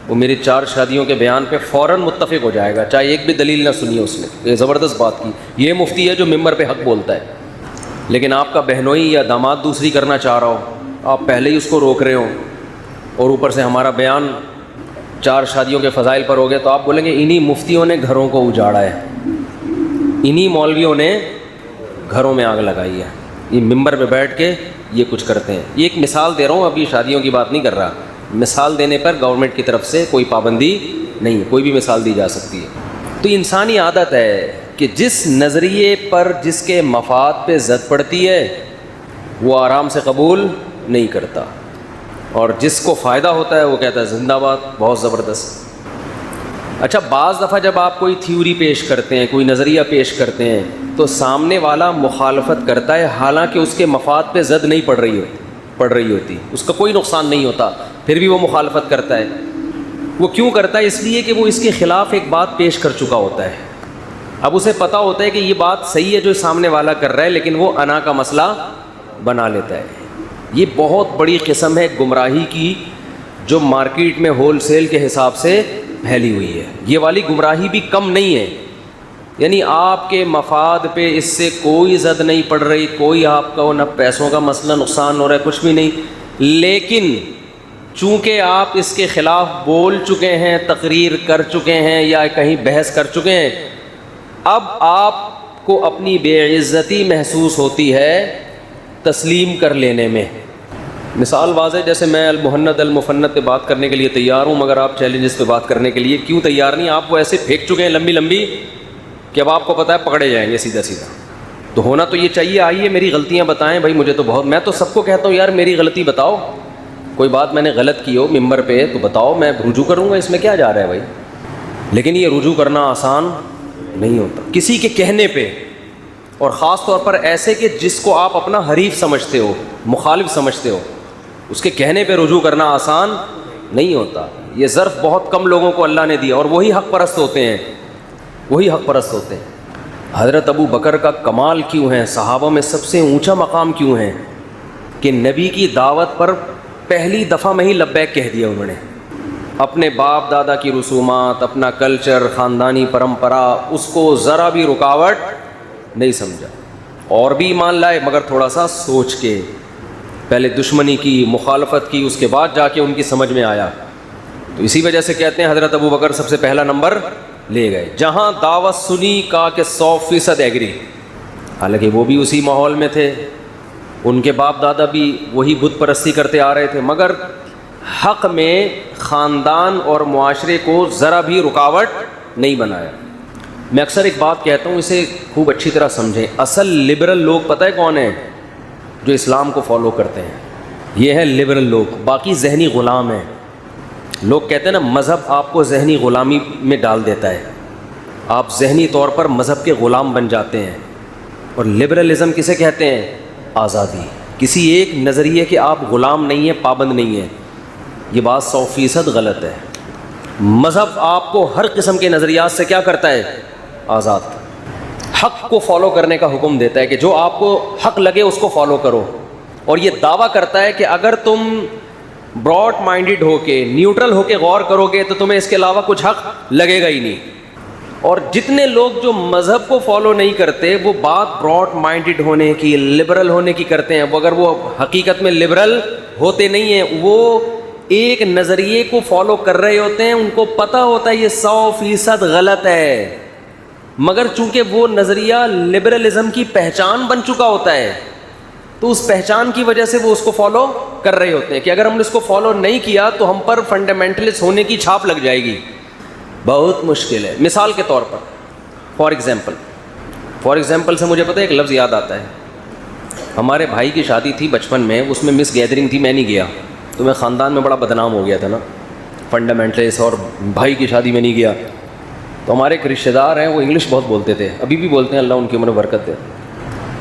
وہ میری 4 شادیوں کے بیان پہ فوراً متفق ہو جائے گا، چاہے ایک بھی دلیل نہ سنی اس نے. یہ زبردست بات کی، یہ مفتی ہے جو ممبر پہ حق بولتا ہے. لیکن آپ کا بہنوئی یا داماد دوسری کرنا چاہ رہا ہو، آپ پہلے ہی اس کو روک رہے ہو اور اوپر سے ہمارا بیان 4 شادیوں کے فضائل پر ہو گیا، تو آپ بولیں گے انہی مفتیوں نے گھروں کو اجاڑا ہے، انہی مولویوں نے گھروں میں آگ لگائی ہے، یہ ممبر پہ بیٹھ کے یہ کچھ کرتے ہیں. یہ ایک مثال دے رہا ہوں، ابھی شادیوں کی بات نہیں کر رہا. مثال دینے پر گورنمنٹ کی طرف سے کوئی پابندی نہیں ہے، کوئی بھی مثال دی جا سکتی ہے. تو انسانی عادت ہے کہ جس نظریے پر جس کے مفاد پہ زد پڑتی ہے وہ آرام سے قبول نہیں کرتا، اور جس کو فائدہ ہوتا ہے وہ کہتا ہے زندہ باد، بہت زبردست. اچھا، بعض دفعہ جب آپ کوئی تھیوری پیش کرتے ہیں، کوئی نظریہ پیش کرتے ہیں تو سامنے والا مخالفت کرتا ہے، حالانکہ اس کے مفاد پہ زد نہیں پڑ رہی ہوتی، اس کا کوئی نقصان نہیں ہوتا، پھر بھی وہ مخالفت کرتا ہے. وہ کیوں کرتا ہے؟ اس لیے کہ وہ اس کے خلاف ایک بات پیش کر چکا ہوتا ہے. اب اسے پتہ ہوتا ہے کہ یہ بات صحیح ہے جو سامنے والا کر رہا ہے، لیکن وہ انا کا مسئلہ بنا لیتا ہے. یہ بہت بڑی قسم ہے گمراہی کی جو مارکیٹ میں ہول سیل کے حساب سے پھیلی ہوئی ہے. یہ والی گمراہی بھی کم نہیں ہے، یعنی آپ کے مفاد پہ اس سے کوئی زد نہیں پڑ رہی، کوئی آپ کا نہ پیسوں کا مسئلہ نقصان ہو رہا ہے، کچھ بھی نہیں، لیکن چونکہ آپ اس کے خلاف بول چکے ہیں، تقریر کر چکے ہیں یا کہیں بحث کر چکے ہیں، اب آپ کو اپنی بے عزتی محسوس ہوتی ہے تسلیم کر لینے میں. مثال واضح، جیسے میں المہند المفند پہ بات کرنے کے لیے تیار ہوں، مگر آپ چیلنجز پہ بات کرنے کے لیے کیوں تیار نہیں؟ آپ وہ ایسے پھینک چکے ہیں لمبی لمبی کہ اب آپ کو پتہ ہے پکڑے جائیں گے سیدھا سیدھا. تو ہونا تو یہ چاہیے، آئیے میری غلطیاں بتائیں بھائی. مجھے تو بہت، میں تو سب کو کہتا ہوں یار میری غلطی بتاؤ، کوئی بات میں نے غلط کی ہو ممبر پہ تو بتاؤ، میں رجوع کروں گا، اس میں کیا جا رہا ہے بھائی. لیکن یہ رجوع کرنا آسان نہیں ہوتا کسی کے کہنے پہ، اور خاص طور پر ایسے کہ جس کو آپ اپنا حریف سمجھتے ہو، مخالف سمجھتے ہو، اس کے کہنے پہ رجوع کرنا آسان نہیں ہوتا. یہ ظرف بہت کم لوگوں کو اللہ نے دیا، اور وہی حق پرست ہوتے ہیں، وہی حق پرست ہوتے ہیں. حضرت ابو بکر کا کمال کیوں ہے، صحابہ میں سب سے اونچا مقام کیوں ہے کہ نبی کی دعوت پر پہلی دفعہ میں ہی لبیک کہہ دیا انہوں نے. اپنے باپ دادا کی رسومات، اپنا کلچر، خاندانی پرمپرا، اس کو ذرا بھی رکاوٹ نہیں سمجھا، اور بھی ایمان لائے مگر تھوڑا سا سوچ کے. پہلے دشمنی کی، مخالفت کی، اس کے بعد جا کے ان کی سمجھ میں آیا. تو اسی وجہ سے کہتے ہیں حضرت ابو بکر سب سے پہلا نمبر لے گئے. جہاں دعوت سنی کہا کہ 100% ایگری، حالانکہ وہ بھی اسی ماحول میں تھے، ان کے باپ دادا بھی وہی بت پرستی کرتے آ رہے تھے، مگر حق میں خاندان اور معاشرے کو ذرا بھی رکاوٹ نہیں بنایا. میں اکثر ایک بات کہتا ہوں، اسے خوب اچھی طرح سمجھیں. اصل لبرل لوگ پتہ ہے کون ہیں؟ جو اسلام کو فالو کرتے ہیں، یہ ہے لبرل لوگ. باقی ذہنی غلام ہیں. لوگ کہتے ہیں نا مذہب آپ کو ذہنی غلامی میں ڈال دیتا ہے، آپ ذہنی طور پر مذہب کے غلام بن جاتے ہیں. اور لبرلزم کسے کہتے ہیں؟ آزادی. کسی ایک نظریے کے آپ غلام نہیں ہیں، پابند نہیں ہیں. یہ بات 100% غلط ہے. مذہب آپ کو ہر قسم کے نظریات سے کیا کرتا ہے؟ آزاد. حق کو فالو کرنے کا حکم دیتا ہے کہ جو آپ کو حق لگے اس کو فالو کرو. اور یہ دعویٰ کرتا ہے کہ اگر تم براڈ مائنڈڈ ہو کے، نیوٹرل ہو کے غور کرو گے تو تمہیں اس کے علاوہ کچھ حق لگے گا ہی نہیں. اور جتنے لوگ جو مذہب کو فالو نہیں کرتے وہ بات براڈ مائنڈڈ ہونے کی، لبرل ہونے کی کرتے ہیں، اگر وہ حقیقت میں لبرل ہوتے نہیں ہیں. وہ ایک نظریے کو فالو کر رہے ہوتے ہیں، ان کو پتہ ہوتا ہے یہ 100% غلط ہے، مگر چونکہ وہ نظریہ لبرلزم کی پہچان بن چکا ہوتا ہے تو اس پہچان کی وجہ سے وہ اس کو فالو کر رہے ہوتے ہیں کہ اگر ہم نے اس کو فالو نہیں کیا تو ہم پر فنڈامنٹلسٹ ہونے کی چھاپ لگ جائے گی. بہت مشکل ہے. مثال کے طور پر فار ایگزامپل سے مجھے پتہ ہے ایک لفظ یاد آتا ہے. ہمارے بھائی کی شادی تھی بچپن میں, اس میں مس گیدرنگ تھی, میں نہیں گیا تو میں خاندان میں بڑا بدنام ہو گیا تھا نا, فنڈامنٹلسٹ, اور بھائی کی شادی میں نہیں گیا. تو ہمارے ایک رشتہ دار ہیں, وہ انگلش بہت بولتے تھے, ابھی بھی بولتے ہیں, اللہ ان کی عمر برکت دے.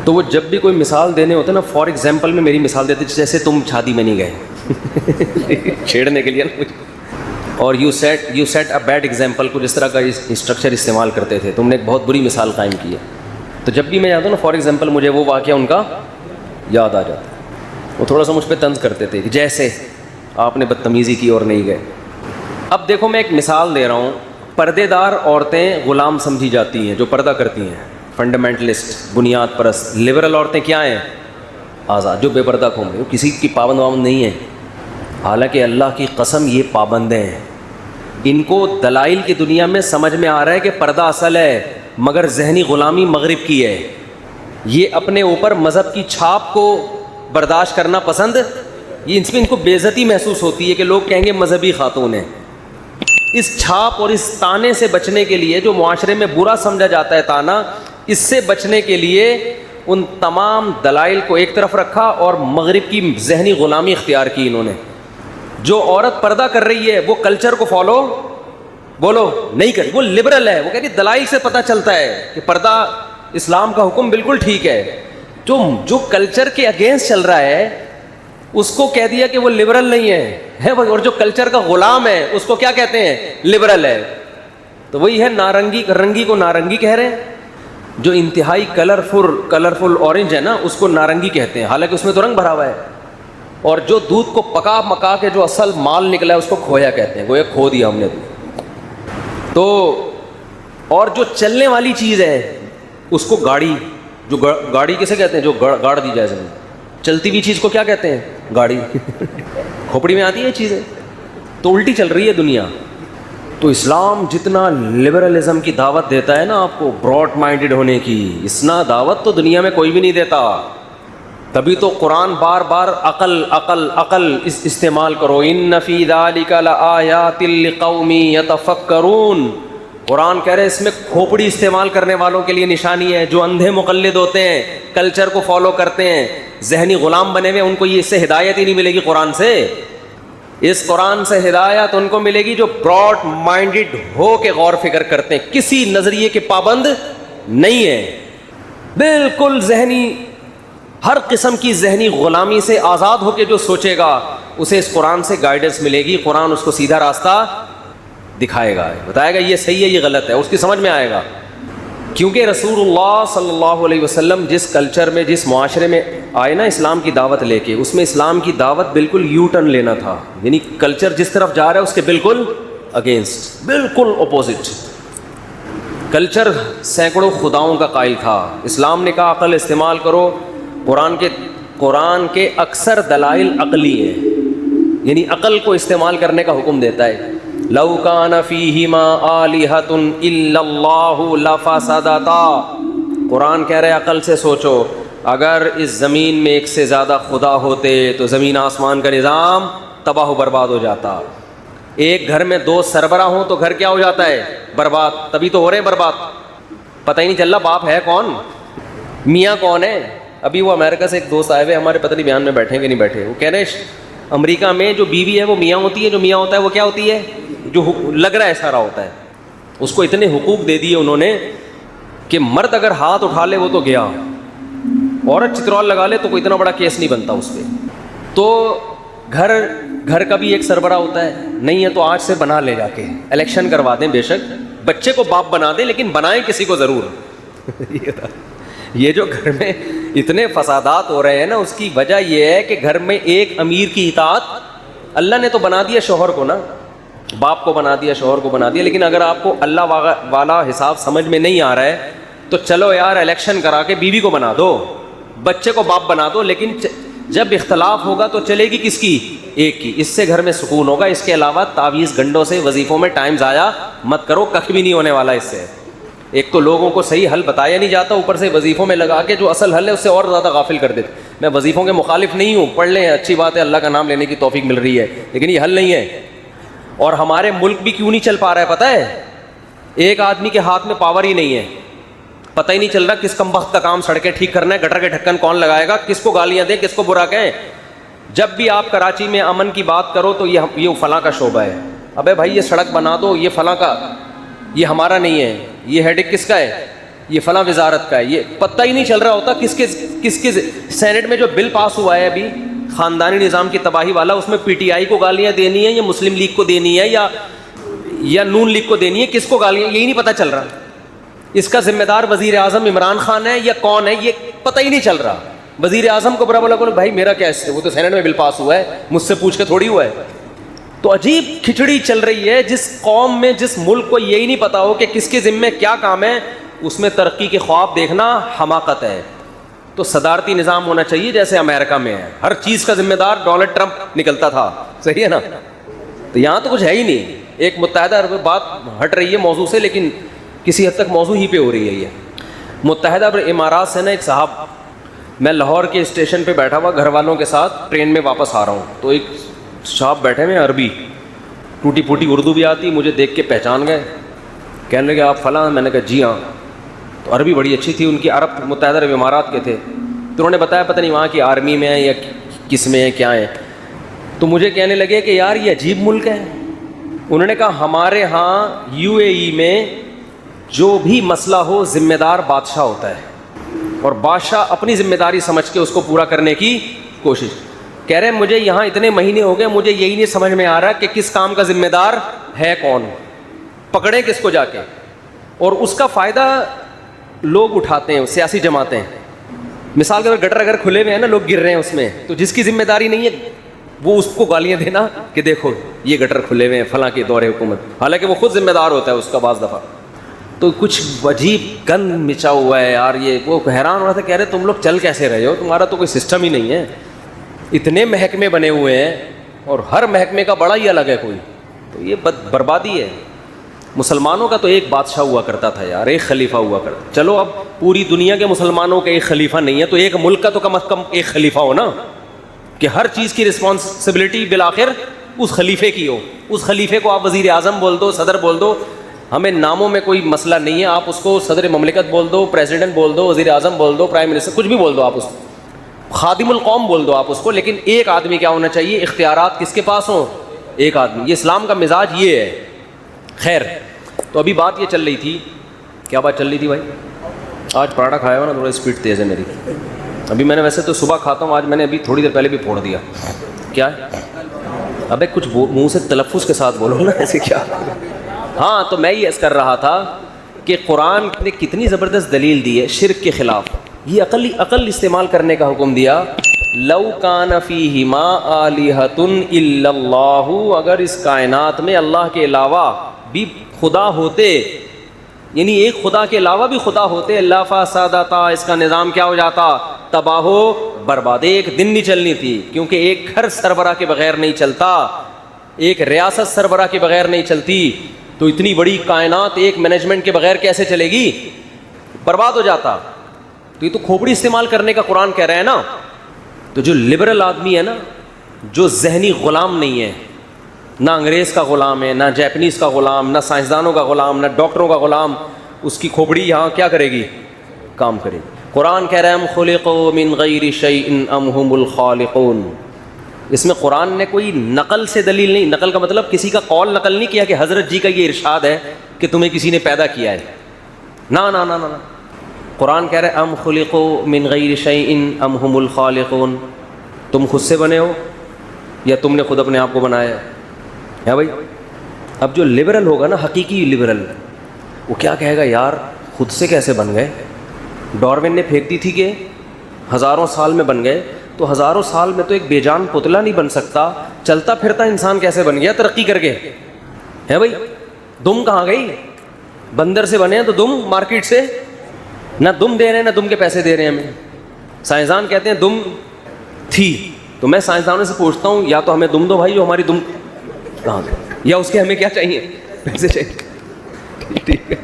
تو وہ جب بھی کوئی مثال دینے ہوتے نا, فار ایگزامپل میں میری مثال دیتے جیسے تم شادی میں نہیں گئے چھیڑنے کے لیے نا. اور you set a bad example, کو جس طرح کا اسٹرکچر استعمال کرتے تھے, تم نے ایک بہت بری مثال قائم کی ہے. تو جب بھی میں جاتا ہوں نا فار ایگزامپل, مجھے وہ واقعہ ان کا یاد آ جاتا ہے. وہ تھوڑا سا مجھ پہ طنز کرتے تھے کہ جیسے آپ نے بدتمیزی کی اور نہیں گئے. اب دیکھو میں ایک مثال دے رہا ہوں. پردے دار عورتیں غلام سمجھی جاتی ہیں جو پردہ کرتی ہیں, فنڈامنٹلسٹ, بنیاد پرست. لبرل عورتیں کیا ہیں؟ آزاد, جو بے پردہ گھوم رہی ہیں, کسی کی پابند وابند نہیں ہیں. حالانکہ اللہ کی قسم یہ پابندیں ہیں. ان کو دلائل کی دنیا میں سمجھ میں آ رہا ہے کہ پردہ اصل ہے, مگر ذہنی غلامی مغرب کی ہے. یہ اپنے اوپر مذہب کی چھاپ کو برداشت کرنا پسند, یہ اس میں ان کو بے عزتی محسوس ہوتی ہے کہ لوگ کہیں گے مذہبی خاتون ہیں. اس چھاپ اور اس تانے سے بچنے کے لیے, جو معاشرے میں برا سمجھا جاتا ہے تانا, اس سے بچنے کے لیے ان تمام دلائل کو ایک طرف رکھا اور مغرب کی ذہنی غلامی اختیار کی انہوں نے. جو عورت پردہ کر رہی ہے وہ کلچر کو فالو بولو نہیں کر, وہ لبرل ہے. وہ کہتی دلائل سے پتہ چلتا ہے کہ پردہ اسلام کا حکم بالکل ٹھیک ہے. جو کلچر کے اگینسٹ چل رہا ہے اس کو کہہ دیا کہ وہ لبرل نہیں ہے, اور جو کلچر کا غلام ہے اس کو کیا کہتے ہیں؟ لبرل ہے. تو وہی ہے نارنگی, رنگی کو نارنگی کہہ رہے ہیں. جو انتہائی کلرفل اورنج ہے نا, اس کو نارنگی کہتے ہیں, حالانکہ اس میں تو رنگ بھرا ہوا ہے. اور جو دودھ کو پکا مکا کے جو اصل مال نکلا ہے اس کو کھویا کہتے ہیں, گویا کھو دیا ہم نے دودھ. تو اور جو چلنے والی چیز ہے اس کو گاڑی, جو گاڑی کسے کہتے ہیں؟ جو گاڑ دی جائے زمین. چلتی ہوئی چیز کو کیا کہتے ہیں؟ گاڑی. کھوپڑی میں آتی ہے یہ چیزیں, تو الٹی چل رہی ہے دنیا. تو اسلام جتنا لبرلزم کی دعوت دیتا ہے نا آپ کو, براڈ مائنڈڈ ہونے کی, اتنا دعوت تو دنیا میں کوئی بھی نہیں دیتا. تبھی تو قرآن بار بار عقل استعمال کرو. ان فی ذلک لآیات لقوم یتفکرون. قرآن کہہ رہے اس میں کھوپڑی استعمال کرنے والوں کے لیے نشانی ہے. جو اندھے مقلد ہوتے ہیں, کلچر کو فالو کرتے ہیں, ذہنی غلام بنے ہوئے, ان کو یہ اس سے ہدایت ہی نہیں ملے گی قرآن سے. اس قرآن سے ہدایت ان کو ملے گی جو براڈ مائنڈڈ ہو کے غور فکر کرتے ہیں, کسی نظریے کے پابند نہیں ہے, بالکل ذہنی, ہر قسم کی ذہنی غلامی سے آزاد ہو کے جو سوچے گا اسے اس قرآن سے گائیڈنس ملے گی. قرآن اس کو سیدھا راستہ دکھائے گا, بتائے گا یہ صحیح ہے یہ غلط ہے, اس کی سمجھ میں آئے گا. کیونکہ رسول اللہ صلی اللہ علیہ وسلم جس کلچر میں, جس معاشرے میں آئے نا اسلام کی دعوت لے کے, اس میں اسلام کی دعوت بالکل یو ٹرن لینا تھا. یعنی کلچر جس طرف جا رہا ہے اس کے بالکل اگینسٹ, بالکل اپوزٹ. کلچر سینکڑوں خداؤں کا قائل تھا. اسلام نے کہا عقل استعمال کرو. قرآن کے اکثر دلائل عقلی ہیں, یعنی عقل کو استعمال کرنے کا حکم دیتا ہے. لو کان فیہما آلہۃ الا اللہ لفسدتا. قرآن کہہ رہے عقل سے سوچو, اگر اس زمین میں ایک سے زیادہ خدا ہوتے تو زمین آسمان کا نظام تباہ و برباد ہو جاتا. ایک گھر میں 2 سربراہ ہوں تو گھر کیا ہو جاتا ہے؟ برباد. تبھی تو ہو رہے ہیں برباد, پتہ ہی نہیں چل رہا باپ ہے کون, میاں کون ہے. ابھی وہ امریکہ سے ایک دوست آئے ہوئے ہمارے, پتہ نہیں بیان میں بیٹھے کہ نہیں بیٹھے. وہ کہہ رہے امریکہ میں جو بیوی ہے وہ میاں ہوتی ہے, جو میاں ہوتا ہے وہ کیا ہوتی ہے؟ جو لگ رہا ہے سارا ہوتا ہے. اس کو اتنے حقوق دے دیے انہوں نے کہ مرد اگر ہاتھ اٹھا لے وہ تو گیا, عورت چترال لگا لے تو کوئی اتنا بڑا کیس نہیں بنتا اس پہ. تو گھر کا بھی ایک سربراہ ہوتا ہے, نہیں ہے تو آج سے بنا لے, جا کے الیکشن کروا دیں, بے شک بچے کو باپ بنا دیں لیکن بنائیں کسی کو ضرور. یہ جو گھر میں اتنے فسادات ہو رہے ہیں نا, اس کی وجہ یہ ہے کہ گھر میں ایک امیر کی اطاعت, اللہ نے تو بنا دیا شوہر کو نا, باپ کو بنا دیا, شوہر کو بنا دیا, لیکن اگر آپ کو اللہ والا حساب سمجھ میں نہیں آ رہا ہے تو چلو یار الیکشن کرا کے بیوی کو بنا دو, بچے کو باپ بنا دو, لیکن جب اختلاف ہوگا تو چلے گی کس کی؟ ایک کی. اس سے گھر میں سکون ہوگا. اس کے علاوہ تعویذ گنڈوں سے وظیفوں میں ٹائم ضائع مت کرو, کخ بھی نہیں ہونے والا اس سے. ایک تو لوگوں کو صحیح حل بتایا نہیں جاتا, اوپر سے وظیفوں میں لگا کے جو اصل حل ہے اس سے اور زیادہ غافل کر دیتے. میں وظیفوں کے مخالف نہیں ہوں, پڑھ لیں, اچھی بات ہے, اللہ کا نام لینے کی توفیق مل رہی ہے, لیکن یہ حل نہیں ہے. اور ہمارے ملک بھی کیوں نہیں چل پا رہا ہے پتہ ہے؟ ایک آدمی کے ہاتھ میں پاور ہی نہیں ہے, پتہ ہی نہیں چل رہا کس کمبخت کا کام سڑکیں ٹھیک کرنا ہے, گٹر کے ڈھکن کون لگائے گا, کس کو گالیاں دیں, کس کو برا کہیں. جب بھی آپ کراچی میں امن کی بات کرو تو یہ فلاں کا شعبہ ہے, ابے بھائی یہ سڑک بنا دو, یہ فلاں کا, یہ ہمارا نہیں ہے, یہ ہیڈک کس کا ہے, یہ فلاں وزارت کا ہے. یہ پتہ ہی نہیں چل رہا ہوتا کس کے سینٹ میں جو بل پاس ہوا ہے ابھی خاندانی نظام کی تباہی والا, اس میں پی ٹی آئی کو گالیاں دینی ہے یا مسلم لیگ کو دینی ہے یا نون لیگ کو دینی ہے, کس کو گالیاں, یہی نہیں پتہ چل رہا. اس کا ذمہ دار وزیر اعظم عمران خان ہے یا کون ہے, یہ پتہ ہی نہیں چل رہا. وزیر اعظم کو برا بولا بولو بھائی میرا کیا ہے, وہ تو سینٹ میں بل پاس ہوا ہے, مجھ سے پوچھ کے تھوڑی ہوا ہے. تو عجیب کھچڑی چل رہی ہے. جس قوم میں, جس ملک کو یہی نہیں پتا ہو کہ کس کے ذمے کیا کام ہے, اس میں ترقی کے خواب دیکھنا حماقت ہے. تو صدارتی نظام ہونا چاہیے جیسے امریکہ میں ہے, ہر چیز کا ذمہ دار ڈونلڈ ٹرمپ نکلتا تھا, صحیح ہے نا. تو یہاں تو کچھ ہے ہی نہیں. ایک متحدہ عرب, بات ہٹ رہی ہے موضوع سے لیکن کسی حد تک موضوع ہی پہ ہو رہی ہے. یہ متحدہ عرب امارات سے نا ایک صاحب, میں لاہور کے اسٹیشن پہ بیٹھا ہوا گھر والوں کے ساتھ ٹرین میں واپس آ رہا ہوں, تو ایک صاحب بیٹھے ہوئے عربی, ٹوٹی پھوٹی اردو بھی آتی, مجھے دیکھ کے پہچان گئے, کہنے لگے آپ فلاں, میں نے کہا جی ہاں. تو عربی بڑی اچھی تھی ان کی, عرب متحدہ عرب امارات کے تھے. تو انہوں نے بتایا پتہ نہیں وہاں کی آرمی میں ہیں یا کس میں ہیں, کیا ہیں. تو مجھے کہنے لگے کہ یار یہ عجیب ملک ہے. انہوں نے کہا ہمارے ہاں یو اے ای میں جو بھی مسئلہ ہو ذمہ دار بادشاہ ہوتا ہے, اور بادشاہ اپنی ذمہ داری سمجھ کے اس کو پورا کرنے کی کوشش. کہہ رہے مجھے یہاں اتنے مہینے ہو گئے, مجھے یہی نہیں سمجھ میں آ رہا کہ کس کام کا ذمہ دار ہے کون, پکڑیں کس کو جا کے. اور اس کا فائدہ لوگ اٹھاتے ہیں, سیاسی جماعتیں. مثال کے طور پر گٹر اگر کھلے ہوئے ہیں نا, لوگ گر رہے ہیں اس میں, تو جس کی ذمہ داری نہیں ہے وہ اس کو گالیاں دینا کہ دیکھو یہ گٹر کھلے ہوئے ہیں فلاں کے دور حکومت, حالانکہ وہ خود ذمہ دار ہوتا ہے اس کا بعض دفعہ. تو کچھ عجیب گند مچا ہوا ہے یار. یہ وہ حیران ہو رہا تھا, کہہ رہے تم لوگ چل کیسے رہے ہو, تمہارا تو کوئی سسٹم ہی نہیں ہے. اتنے محکمے بنے ہوئے ہیں اور ہر محکمے کا بڑا ہی الگ ہے کوئی. تو یہ بربادی ہے. مسلمانوں کا تو ایک بادشاہ ہوا کرتا تھا یار, ایک خلیفہ ہوا کرتا. چلو اب پوری دنیا کے مسلمانوں کا ایک خلیفہ نہیں ہے, تو ایک ملک کا تو کم از کم ایک خلیفہ ہو نا, کہ ہر چیز کی رسپانسبلٹی بالآخر اس خلیفے کی ہو. اس خلیفے کو آپ وزیر اعظم بول دو, صدر بول دو, ہمیں ناموں میں کوئی مسئلہ نہیں ہے. آپ اس کو صدر مملکت بول دو, پریزیڈنٹ بول دو, وزیر اعظم بول دو, پرائم منسٹر, کچھ بھی بول دو آپ اس کو, خادم القوم بول دو آپ اس کو. لیکن ایک آدمی کیا ہونا چاہیے, اختیارات کس کے پاس ہوں, ایک آدمی. یہ اسلام کا مزاج یہ ہے. خیر, تو ابھی بات یہ چل رہی تھی, کیا بات چل رہی تھی بھائی؟ آج پراٹھا کھایا ہوا نا, تھوڑا اسپیڈ تیز ہے میری. ابھی میں نے ویسے تو صبح کھاتا ہوں, آج میں نے ابھی تھوڑی دیر پہلے بھی پھوڑ دیا. کیا ہے ابے, کچھ منہ سے تلفظ کے ساتھ بولو نا, ایسے کیا. ہاں, تو میں یہ عرض کر رہا تھا کہ قرآن نے کتنی زبردست دلیل دی ہے شرک کے خلاف. یہ عقل استعمال کرنے کا حکم دیا. لو کان فیہما آلہۃ الا اللہ, اگر اس کائنات میں اللہ کے علاوہ بھی خدا ہوتے, یعنی ایک خدا کے علاوہ بھی خدا ہوتے, اللہ فسادتا, اس کا نظام کیا ہو جاتا, تباہ و برباد. ایک دن نہیں چلنی تھی, کیونکہ ایک گھر سربراہ کے بغیر نہیں چلتا, ایک ریاست سربراہ کے بغیر نہیں چلتی. تو اتنی بڑی کائنات ایک مینجمنٹ کے بغیر کیسے چلے گی, برباد ہو جاتا. تو یہ تو کھوپڑی استعمال کرنے کا قرآن کہہ رہے ہیں نا. تو جو لبرل آدمی ہے نا, جو ذہنی غلام نہیں ہے, نہ انگریز کا غلام ہے, نہ جاپنیز کا غلام, نہ سائنسدانوں کا غلام, نہ ڈاکٹروں کا غلام, اس کی کھوپڑی یہاں کیا کرے گی, کام کرے گی. قرآن کہہ رہے ہیں ام خلقوا من غیر شیء ام هم الخالقون. اس میں قرآن نے کوئی نقل سے دلیل نہیں, نقل کا مطلب کسی کا قول نقل نہیں کیا کہ حضرت جی کا یہ ارشاد ہے کہ تمہیں کسی نے پیدا کیا ہے. نا نا نا نا, قرآن کہہ رہے ہیں ام خلقوا من غیر شیء ام هم الخالقون. تم خود سے بنے ہو یا تم نے خود اپنے آپ کو بنایا ہے بھائی. اب جو لبرل ہوگا نا, حقیقی لبرل, وہ کیا کہے گا, یار خود سے کیسے بن گئے. ڈاروین نے پھینک دی تھی کہ ہزاروں سال میں بن گئے, تو ہزاروں سال میں تو ایک بے جان پتلا نہیں بن سکتا, چلتا پھرتا انسان کیسے بن گیا ترقی کر کے, ہے بھائی. دم کہاں گئی, بندر سے بنے ہیں تو دم مارکیٹ سے, نہ دم دے رہے ہیں نہ دم کے پیسے دے رہے ہیں ہمیں. سائنسدان کہتے ہیں دم تھی, تو میں سائنسدانوں سے پوچھتا ہوں یا تو ہمیں دم دو بھائی, جو ہماری دم کہاں گئی, یا اس کے ہمیں کیا چاہیے, پیسے چاہیے. ٹھیک ہے,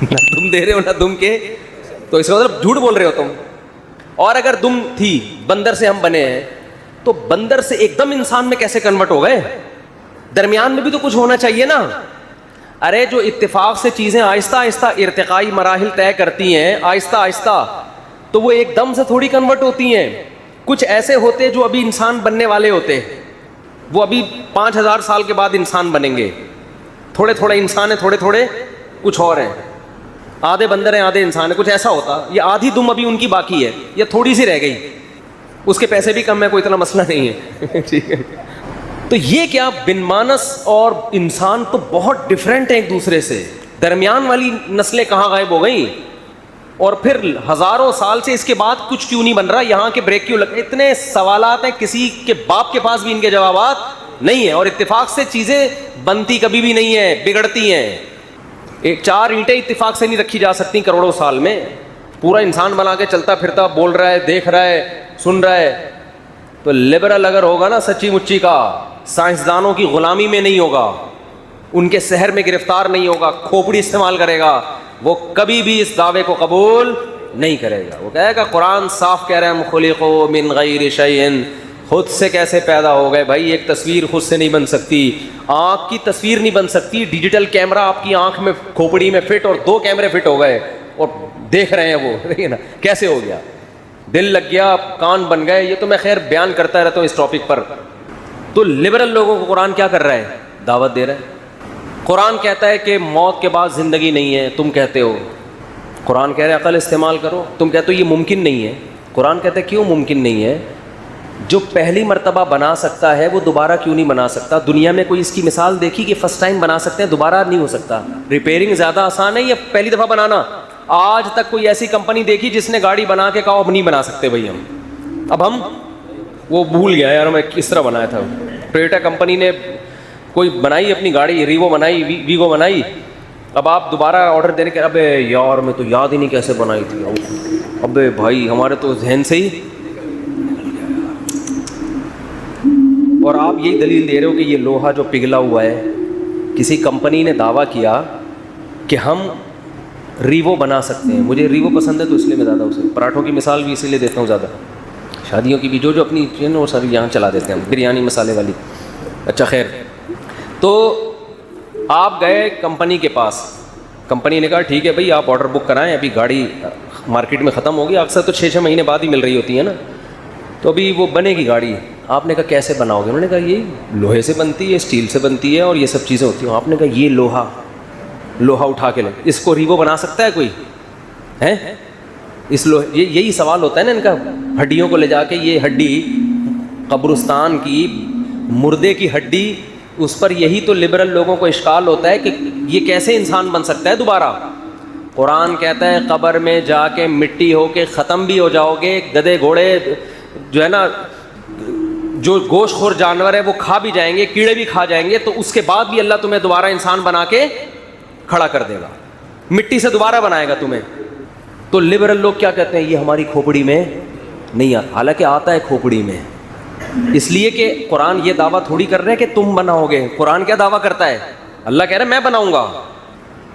نہ دم دے رہے ہو نہ دم کے, تو اس کا مطلب جھوٹ بول رہے ہو تم. اور اگر دم تھی, بندر سے ہم بنے ہیں, تو بندر سے ایک دم انسان میں کیسے کنورٹ ہو گئے, درمیان میں بھی تو کچھ ہونا چاہیے نا. ارے جو اتفاق سے چیزیں آہستہ آہستہ ارتقائی مراحل طے کرتی ہیں آہستہ آہستہ، تو وہ ایک دم سے تھوڑی کنورٹ ہوتی ہیں. کچھ ایسے ہوتے جو ابھی انسان بننے والے ہوتے، وہ ابھی 5000 سال کے بعد انسان بنیں گے. تھوڑے تھوڑے انسان ہیں، تھوڑے تھوڑے کچھ اور ہیں، آدھے بندر ہیں آدھے انسان ہیں، کچھ ایسا ہوتا. یہ آدھی دم ابھی ان کی باقی ہے، یہ تھوڑی سی رہ گئی، اس کے پیسے بھی کم ہے، کوئی اتنا مسئلہ نہیں ہے. ٹھیک ہے. تو یہ کیا بن مانس اور انسان تو بہت ڈفرینٹ ہیں ایک دوسرے سے. درمیان والی نسلیں کہاں غائب ہو گئیں؟ اور پھر ہزاروں سال سے اس کے بعد کچھ کیوں نہیں بن رہا؟ یہاں کے بریک کیوں لگ؟ اتنے سوالات ہیں، کسی کے باپ کے پاس بھی ان کے جوابات نہیں ہیں. اور اتفاق سے چیزیں بنتی کبھی بھی نہیں ہیں، بگڑتی ہیں. ایک 4 اینٹیں اتفاق سے نہیں رکھی جا سکتی کروڑوں سال میں. پورا انسان بنا کے چلتا پھرتا، بول رہا ہے، دیکھ رہا ہے، سن رہا ہے. تو لبرل اگر ہوگا نا سچی مچی کا، سائنسدانوں کی غلامی میں نہیں ہوگا، ان کے سحر میں گرفتار نہیں ہوگا، کھوپڑی استعمال کرے گا، وہ کبھی بھی اس دعوے کو قبول نہیں کرے گا. وہ کہے گا قرآن صاف کہہ رہے ہیں خلقوا من غیر شیء، خود سے کیسے پیدا ہو گئے بھائی؟ ایک تصویر خود سے نہیں بن سکتی، آنکھ کی تصویر نہیں بن سکتی. ڈیجیٹل کیمرہ آپ کی آنکھ میں کھوپڑی میں فٹ، اور 2 کیمرے فٹ ہو گئے اور دیکھ رہے ہیں وہ. دیکھیے نا کیسے ہو گیا، دل لگ گیا، کان بن گئے. یہ تو میں خیر بیان کرتا رہتا ہوں اس ٹاپک پر. تو لبرل لوگوں کو قرآن کیا کر رہا ہے؟ دعوت دے رہا ہے. قرآن کہتا ہے کہ موت کے بعد زندگی نہیں ہے، تم کہتے ہو. قرآن کہہ رہے عقل استعمال کرو، تم کہتے ہو یہ ممکن نہیں ہے. قرآن کہتا ہے کیوں ممکن نہیں ہے؟ جو پہلی مرتبہ بنا سکتا ہے وہ دوبارہ کیوں نہیں بنا سکتا؟ دنیا میں کوئی اس کی مثال دیکھی کہ فرسٹ ٹائم بنا سکتے ہیں دوبارہ نہیں ہو سکتا؟ ریپیئرنگ زیادہ آسان ہے یا پہلی دفعہ بنانا؟ آج تک کوئی ایسی کمپنی دیکھی جس نے گاڑی بنا کے کہا اب نہیں بنا سکتے بھائی ہم، اب ہم وہ بھول گیا یار میں کس طرح بنایا تھا. ٹویوٹا کمپنی نے کوئی بنائی اپنی گاڑی، ریوو بنائی، ویگو بنائی، اب آپ دوبارہ آرڈر دینے کے ابے یار میں تو یاد ہی نہیں کیسے بنائی تھی. ابے بھائی ہمارے تو ذہن سے ہی. اور آپ یہی دلیل دے رہے ہو کہ یہ لوہا جو پگھلا ہوا ہے، کسی کمپنی نے دعویٰ کیا کہ ہم ریوو بنا سکتے ہیں. مجھے ریوو پسند ہے تو اس لیے میں زیادہ اسے پراٹھوں کی مثال بھی اسی لیے دیتا ہوں زیادہ. شادیوں کی بھی جو اپنی چین وہ ساری یہاں چلا دیتے ہیں، بریانی مسالے والی. اچھا خیر، تو آپ گئے کمپنی کے پاس، کمپنی نے کہا ٹھیک ہے بھائی آپ آرڈر بک کرائیں، ابھی گاڑی مارکیٹ میں ختم ہوگی، اکثر تو 6 مہینے بعد ہی مل رہی ہوتی ہے نا، تو ابھی وہ بنے گی گاڑی. آپ نے کہا کیسے بناؤ گے؟ انہوں نے کہا یہ لوہے سے بنتی ہے، اسٹیل سے بنتی ہے اور یہ سب چیزیں ہوتی ہیں. آپ نے کہا یہ لوہا اٹھا کے لے، اس کو ریوو بنا سکتا ہے کوئی؟ ہیں اس لوہے، یہی سوال ہوتا ہے نا ان کا. ہڈیوں کو لے جا کے، یہ ہڈی قبرستان کی مردے کی ہڈی، اس پر یہی تو لبرل لوگوں کو اشکال ہوتا ہے کہ یہ کیسے انسان بن سکتا ہے دوبارہ. قرآن کہتا ہے قبر میں جا کے مٹی ہو کے ختم بھی ہو جاؤ گے، گدھے گھوڑے جو ہے نا، جو گوشت خور جانور ہے وہ کھا بھی جائیں گے، کیڑے بھی کھا جائیں گے، تو اس کے بعد بھی اللہ تمہیں دوبارہ انسان بنا کے کھڑا کر دے گا، مٹی سے دوبارہ بنائے گا تمہیں. تو لبرل لوگ کیا کہتے ہیں؟ یہ ہماری کھوپڑی میں نہیں آتا، حالانکہ آتا ہے کھوپڑی میں. اس لیے کہ قرآن یہ دعویٰ تھوڑی کر رہے ہیں کہ تم بناؤ گے. قرآن کیا دعویٰ کرتا ہے؟ اللہ کہہ رہا ہے میں بناؤں گا.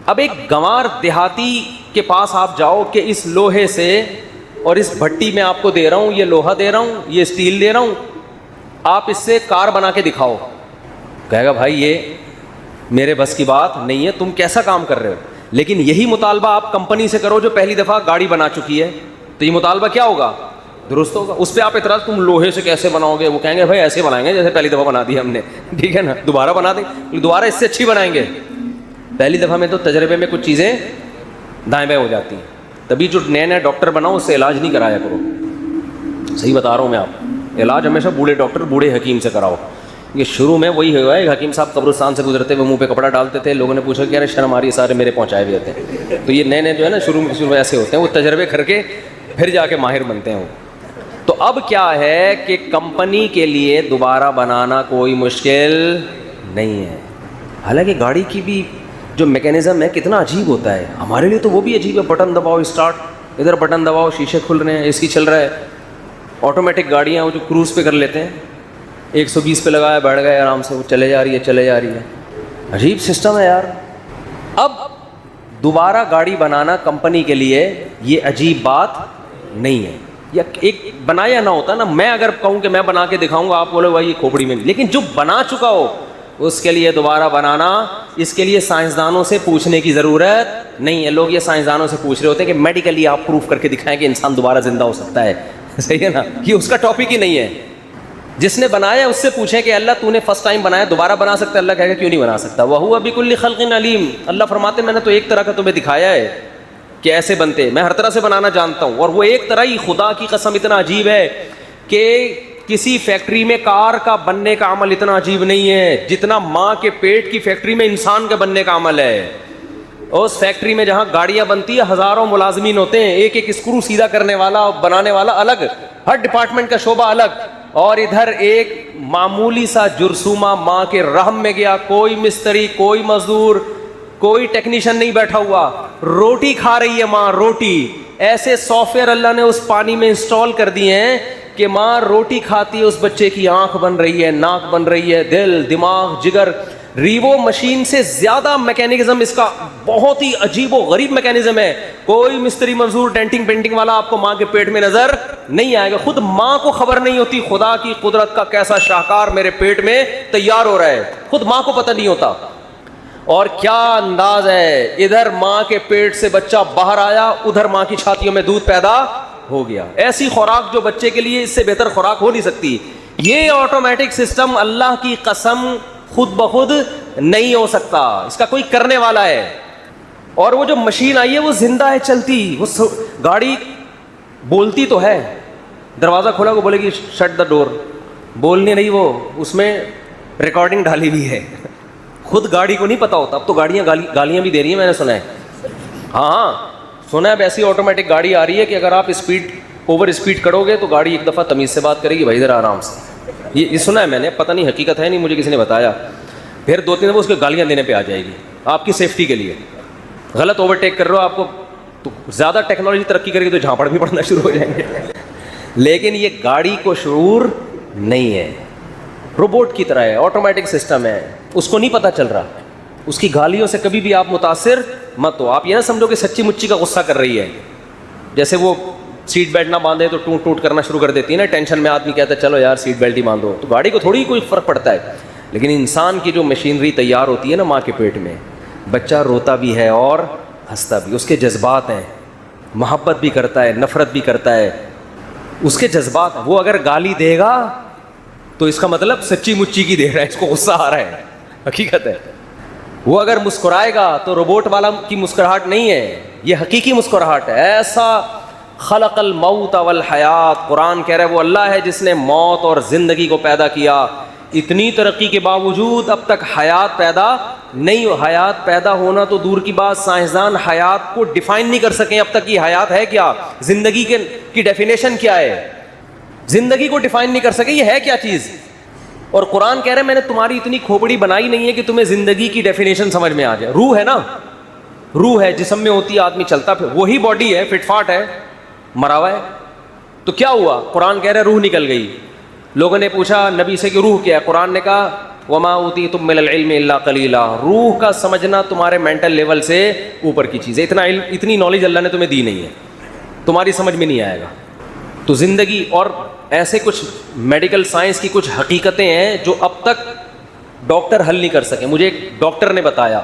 اب ایک گنوار دیہاتی کے پاس آپ جاؤ کہ اس لوہے سے اور اس بھٹی میں آپ کو دے رہا ہوں، یہ لوہا دے رہا ہوں، یہ اسٹیل دے رہا ہوں، آپ اس سے کار بنا کے دکھاؤ. کہے گا بھائی یہ میرے بس کی بات نہیں ہے، تم کیسا کام کر رہے ہو. لیکن یہی مطالبہ آپ کمپنی سے کرو جو پہلی دفعہ گاڑی بنا چکی ہے، تو یہ مطالبہ کیا ہوگا؟ درست ہوگا. اس پہ آپ اعتراض تم لوہے سے کیسے بناؤ گے؟ وہ کہیں گے بھائی ایسے بنائیں گے جیسے پہلی دفعہ بنا دی ہم نے، ٹھیک ہے نا، دوبارہ بنا دیں، دوبارہ اس سے اچھی بنائیں گے. پہلی دفعہ میں تو تجربے میں کچھ چیزیں دائیں بائیں ہو جاتی ہیں. تبھی جو نئے ڈاکٹر بناؤ اس سے علاج نہیں کرایا کرو. صحیح بتا رہا ہوں میں آپ، علاج ہمیشہ بوڑھے ڈاکٹر بوڑھے حکیم سے کراؤ. یہ شروع میں وہی ہوا ہے، حکیم صاحب قبرستان سے گزرتے ہوئے منہ پہ کپڑا ڈالتے تھے، لوگوں نے پوچھا کہ ارے شرم آ رہی ہے، سارے میرے پہنچائے ہوئے ہوتے ہیں. تو یہ نئے جو ہے نا شروع میں ایسے ہوتے ہیں، وہ تجربے کر کے پھر جا کے ماہر بنتے ہیں. تو اب کیا ہے کہ کمپنی کے لیے دوبارہ بنانا کوئی مشکل نہیں ہے. حالانکہ گاڑی کی بھی جو میکینزم ہے کتنا عجیب ہوتا ہے، ہمارے لیے تو وہ بھی عجیب ہے. بٹن دباؤ اسٹارٹ، ادھر بٹن دباؤ شیشے کھل رہے ہیں، اے سی چل رہا ہے. آٹومیٹک گاڑیاں وہ جو کروز پہ کر لیتے ہیں، 120 پہ لگایا بیٹھ گئے آرام سے، وہ چلے جا رہی ہے. عجیب سسٹم ہے یار. اب دوبارہ گاڑی بنانا کمپنی کے لیے یہ عجیب بات نہیں ہے. یا ایک بنایا نہ ہوتا نا، میں اگر کہوں کہ میں بنا کے دکھاؤں گا، آپ بولے بھائی یہ کھوپڑی میں نہیں، لیکن جو بنا چکا ہو اس کے لیے دوبارہ بنانا اس کے لیے سائنسدانوں سے پوچھنے کی ضرورت نہیں ہے. لوگ یہ سائنسدانوں سے پوچھ رہے ہوتے ہیں کہ میڈیکلی آپ پروف کر کے دکھائیں کہ انسان دوبارہ زندہ ہو سکتا ہے. صحیح ہے نا, یہ اس کا ٹاپک ہی نہیں ہے. جس نے بنایا اس سے پوچھیں کہ اللہ تو نے فرسٹ ٹائم بنایا, دوبارہ بنا سکتا ہے؟ اللہ کہے گا کیوں نہیں بنا سکتا. وَهُوَ بِكُلِّ خَلْقٍ عَلِيمٌ. اللہ فرماتے میں نے تو ایک طرح کا تمہیں دکھایا ہے کہ ایسے بنتے, میں ہر طرح سے بنانا جانتا ہوں. اور وہ ایک طرح ہی, خدا کی قسم اتنا عجیب ہے کہ کسی فیکٹری میں کار کا بننے کا عمل اتنا عجیب نہیں ہے جتنا ماں کے پیٹ کی فیکٹری میں انسان کے بننے کا عمل ہے. اس فیکٹری میں جہاں گاڑیاں بنتی ہے ہزاروں ملازمین ہوتے ہیں, ایک ایک اسکرو سیدھا کرنے والا, بنانے والا الگ, ہر ڈپارٹمنٹ کا شعبہ الگ. اور ادھر ایک معمولی سا جرثومہ ماں کے رحم میں گیا, کوئی مستری, کوئی مزدور, کوئی ٹیکنیشین نہیں بیٹھا ہوا, روٹی کھا رہی ہے ماں, روٹی. ایسے سافٹ ویئر اللہ نے اس پانی میں انسٹال کر دیے ہیں کہ ماں روٹی کھاتی ہے, اس بچے کی آنکھ بن رہی ہے, ناک بن رہی ہے, دل, دماغ, جگر. ریوو مشین سے زیادہ میکینزم اس کا بہت ہی عجیب و غریب میکینزم ہے. کوئی مستری مزدور ڈینٹنگ پینٹنگ والا آپ کو ماں کے پیٹ میں نظر نہیں آئے گا. خود ماں کو خبر نہیں ہوتی خدا کی قدرت کا کیسا شاہکار میرے پیٹ میں تیار ہو رہا ہے, خود ماں کو پتہ نہیں ہوتا. اور کیا انداز ہے, ادھر ماں کے پیٹ سے بچہ باہر آیا, ادھر ماں کی چھاتیوں میں دودھ پیدا ہو گیا. ایسی خوراک جو بچے کے لیے اس سے بہتر خوراک ہو نہیں سکتی. یہ آٹومیٹک سسٹم اللہ کی قسم خود بخود نہیں ہو سکتا, اس کا کوئی کرنے والا ہے. اور وہ جو مشین آئی ہے وہ زندہ ہے, چلتی, وہ گاڑی بولتی تو ہے, دروازہ کھولا کو بولے گی شٹ دا ڈور, بولنے نہیں, وہ اس میں ریکارڈنگ ڈالی ہوئی ہے. خود گاڑی کو نہیں پتا ہوتا. اب تو گاڑیاں گالیاں بھی دے رہی ہیں, میں نے سنا ہے. ہاں سنا ہے, اب ایسی آٹومیٹک گاڑی آ رہی ہے کہ اگر آپ اوور اسپیڈ کرو گے تو گاڑی ایک دفعہ تمیز سے بات کرے گی, بھائی ذرا آرام سے. یہ سنا ہے میں نے, پتہ نہیں حقیقت ہے نہیں, مجھے کسی نے بتایا. پھر 2-3 دفعہ اس کو گالیاں دینے پہ آ جائے گی آپ کی سیفٹی کے لیے. غلط اوورٹیک کر رہے ہو آپ کو, تو زیادہ ٹیکنالوجی ترقی کرے گی تو جھانپڑ بھی پڑنا شروع ہو جائیں گے. لیکن یہ گاڑی کو شعور نہیں ہے, روبوٹ کی طرح ہے, آٹومیٹک سسٹم ہے, اس کو نہیں پتہ چل رہا. اس کی گالیوں سے کبھی بھی آپ متاثر مت ہو. آپ یہ نہ سمجھو کہ سچی مچی کا غصہ کر رہی ہے, جیسے وہ سیٹ بیلٹ نہ باندھے تو ٹوٹ ٹوٹ کرنا شروع کر دیتی ہے نا, ٹینشن میں آدمی کہتا ہے چلو یار سیٹ بیلٹ ہی باندھو, تو گاڑی کو تھوڑی کوئی فرق پڑتا ہے. لیکن انسان کی جو مشینری تیار ہوتی ہے نا ماں کے پیٹ میں, بچہ روتا بھی ہے اور ہنستا بھی, اس کے جذبات ہیں, محبت بھی کرتا ہے, نفرت بھی کرتا ہے, اس کے جذبات. وہ اگر گالی دے گا تو اس کا مطلب سچی مچی کی دے رہا ہے, اس کو غصہ آ رہا ہے, حقیقت ہے. وہ اگر مسکرائے گا تو روبوٹ والا کی مسکراہٹ نہیں ہے, یہ حقیقی مسکراہٹ ہے. ایسا خلق الموت والحیات, قرآن کہہ رہا ہے وہ اللہ ہے جس نے موت اور زندگی کو پیدا کیا. اتنی ترقی کے باوجود اب تک حیات پیدا نہیں ہو. حیات پیدا ہونا تو دور کی بات, سائنسدان حیات کو ڈیفائن نہیں کر سکیں اب تک. یہ حیات ہے کیا, زندگی کی ڈیفینیشن کیا ہے, زندگی کو ڈیفائن نہیں کر سکے یہ ہے کیا چیز. اور قرآن کہہ رہے میں نے تمہاری اتنی کھوپڑی بنائی نہیں ہے کہ تمہیں زندگی کی ڈیفینیشن سمجھ میں آ جائے. روح ہے نا, روح ہے, جسم میں ہوتی ہے, آدمی چلتا پھر, وہی باڈی ہے, فٹ فاٹ ہے, مرا ہوا ہے. تو کیا ہوا, قرآن کہہ رہے روح نکل گئی. لوگوں نے پوچھا نبی سے کہ روح کیا ہے, قرآن نے کہا وما اوتیتم من العلم الا قلیلا, روح کا سمجھنا تمہارے مینٹل لیول سے اوپر کی چیز ہے. اتنا علم, اتنی نالج اللہ نے تمہیں دی نہیں ہے, تمہاری سمجھ میں نہیں آئے گا. تو زندگی اور ایسے کچھ میڈیکل سائنس کی کچھ حقیقتیں ہیں جو اب تک ڈاکٹر حل نہیں کر سکے. مجھے ایک ڈاکٹر نے بتایا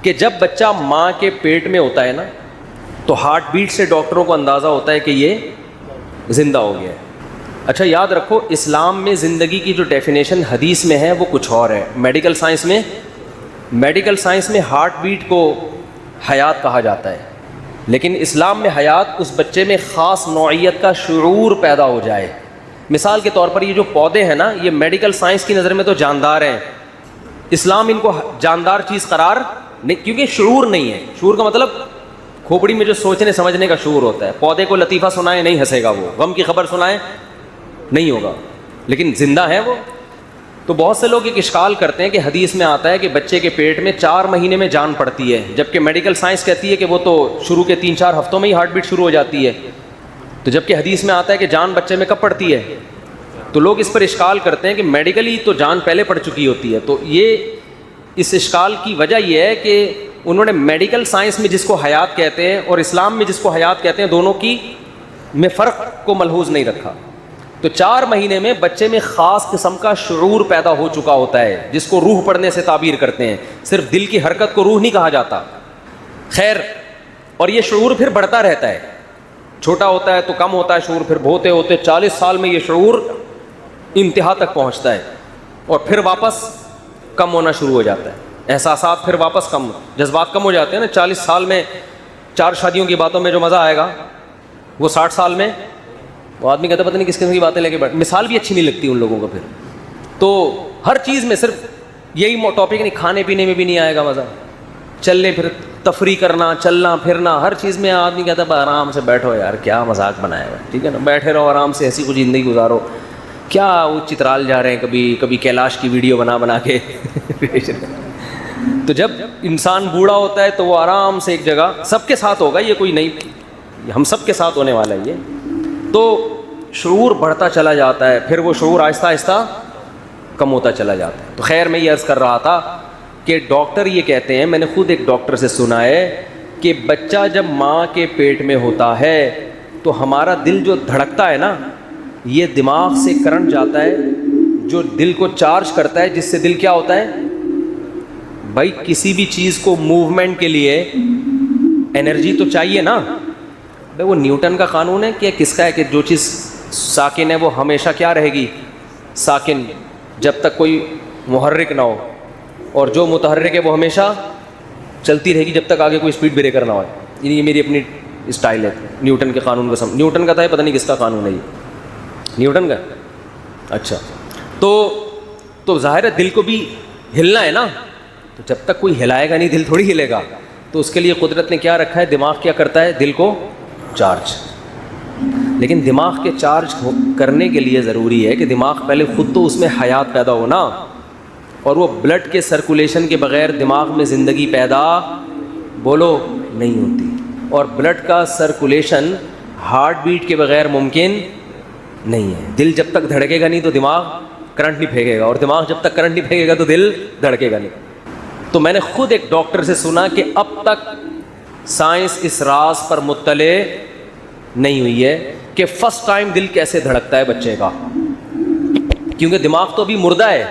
کہ جب بچہ ماں کے پیٹ میں ہوتا ہے نا تو ہارٹ بیٹ سے ڈاکٹروں کو اندازہ ہوتا ہے کہ یہ زندہ ہو گیا ہے. اچھا یاد رکھو, اسلام میں زندگی کی جو ڈیفینیشن حدیث میں ہے وہ کچھ اور ہے. میڈیکل سائنس میں ہارٹ بیٹ کو حیات کہا جاتا ہے, لیکن اسلام میں حیات اس بچے میں خاص نوعیت کا شعور پیدا ہو جائے. مثال کے طور پر یہ جو پودے ہیں نا, یہ میڈیکل سائنس کی نظر میں تو جاندار ہیں, اسلام ان کو جاندار چیز قرار نہیں, کیونکہ شعور نہیں ہے. شعور کا مطلب کھوپڑی میں جو سوچنے سمجھنے کا شعور ہوتا ہے. پودے کو لطیفہ سنائے نہیں ہنسے گا, وہ غم کی خبر سنائے نہیں ہوگا, لیکن زندہ ہے وہ. تو بہت سے لوگ ایک اشکال کرتے ہیں کہ حدیث میں آتا ہے کہ بچے کے پیٹ میں 4 مہینے میں جان پڑتی ہے, جبکہ میڈیکل سائنس کہتی ہے کہ وہ تو شروع کے 3-4 ہفتوں میں ہی ہارٹ بیٹ شروع ہو جاتی ہے. تو جبکہ حدیث میں آتا ہے کہ جان بچے میں کب پڑتی ہے. تو لوگ اس پر اشکال کرتے ہیں کہ میڈیکلی تو جان پہلے پڑ چکی ہوتی ہے. تو یہ اس اشکال کی وجہ یہ ہے کہ انہوں نے میڈیکل سائنس میں جس کو حیات کہتے ہیں اور اسلام میں جس کو حیات کہتے ہیں, دونوں کی میں فرق کو ملحوظ نہیں رکھا. تو تو 4 مہینے میں بچے میں خاص قسم کا شعور پیدا ہو چکا ہوتا ہے جس کو روح پڑھنے سے تعبیر کرتے ہیں. صرف دل کی حرکت کو روح نہیں کہا جاتا. خیر، اور یہ شعور پھر بڑھتا رہتا ہے. چھوٹا ہوتا ہے تو کم ہوتا ہے شعور، پھر ہوتے ہوتے 40 سال میں یہ شعور انتہا تک پہنچتا ہے اور پھر واپس کم ہونا شروع ہو جاتا ہے. احساسات پھر واپس کم، جذبات کم ہو جاتے ہیں نا. 40 سال میں 4 شادیوں کی باتوں میں جو مزہ آئے گا وہ 60 سال میں وہ آدمی کہتا ہے پتہ نہیں کس قسم کی باتیں لے کے بیٹھ. مثال بھی اچھی نہیں لگتی ان لوگوں کو. پھر تو ہر چیز میں صرف یہی ٹاپک نہیں، کھانے پینے میں بھی نہیں آئے گا مزہ، چلنے پھر تفریح کرنا، چلنا پھرنا، ہر چیز میں آدمی کہتا ہے آرام سے بیٹھو یار، کیا مذاق بنایا ہوا، ٹھیک ہے نا، بیٹھے رہو آرام سے، ایسی کچھ زندگی گزارو. کیا وہ چترال جا رہے ہیں، کبھی کیلاش کی ویڈیو بنا کے. تو جب انسان بوڑھا ہوتا ہے تو وہ آرام سے ایک جگہ، سب کے ساتھ ہوگا یہ، کوئی نہیں، ہم سب کے ساتھ ہونے والا ہے یہ. تو شعور بڑھتا چلا جاتا ہے، پھر وہ شعور آہستہ آہستہ کم ہوتا چلا جاتا ہے. تو خیر میں یہ عرض کر رہا تھا کہ ڈاکٹر یہ کہتے ہیں، میں نے خود ایک ڈاکٹر سے سنا ہے کہ بچہ جب ماں کے پیٹ میں ہوتا ہے تو ہمارا دل جو دھڑکتا ہے نا، یہ دماغ سے کرنٹ جاتا ہے جو دل کو چارج کرتا ہے، جس سے دل کیا ہوتا ہے بھائی، کسی بھی چیز کو موومنٹ کے لیے انرجی تو چاہیے نا. بھائی وہ نیوٹن کا قانون ہے کہ کس کا ہے کہ جو چیز ساکن ہے وہ ہمیشہ کیا رہے گی، ساکن، جب تک کوئی محرک نہ ہو، اور جو متحرک ہے وہ ہمیشہ چلتی رہے گی جب تک آگے کوئی اسپیڈ بریکر نہ ہو. یہ میری اپنی اسٹائل ہے نیوٹن کے قانون کو نیوٹن کا تھا، پتہ نہیں کس کا قانون ہے یہ، نیوٹن کا. اچھا، تو ظاہر ہے دل کو بھی ہلنا ہے نا، تو جب تک کوئی ہلائے گا نہیں دل تھوڑی ہلے گا. تو اس کے لیے قدرت نے کیا رکھا ہے، دماغ کیا کرتا ہے، دل کو چارج. لیکن دماغ کے چارج کرنے کے لیے ضروری ہے کہ دماغ پہلے خود تو اس میں حیات پیدا ہونا، اور وہ بلڈ کے سرکولیشن کے بغیر دماغ میں زندگی پیدا بولو نہیں ہوتی. اور بلڈ کا سرکولیشن ہارٹ بیٹ کے بغیر ممکن نہیں ہے. دل جب تک دھڑکے گا نہیں تو دماغ کرنٹ نہیں پھینکے گا، اور دماغ جب تک کرنٹ نہیں پھینکے گا تو دل دھڑکے گا نہیں. تو میں نے خود ایک ڈاکٹر سے سنا کہ اب تک سائنس اس راز پر مطلع نہیں ہوئی ہے کہ فرسٹ ٹائم دل کیسے دھڑکتا ہے بچے کا، کیونکہ دماغ تو ابھی مردہ ہے.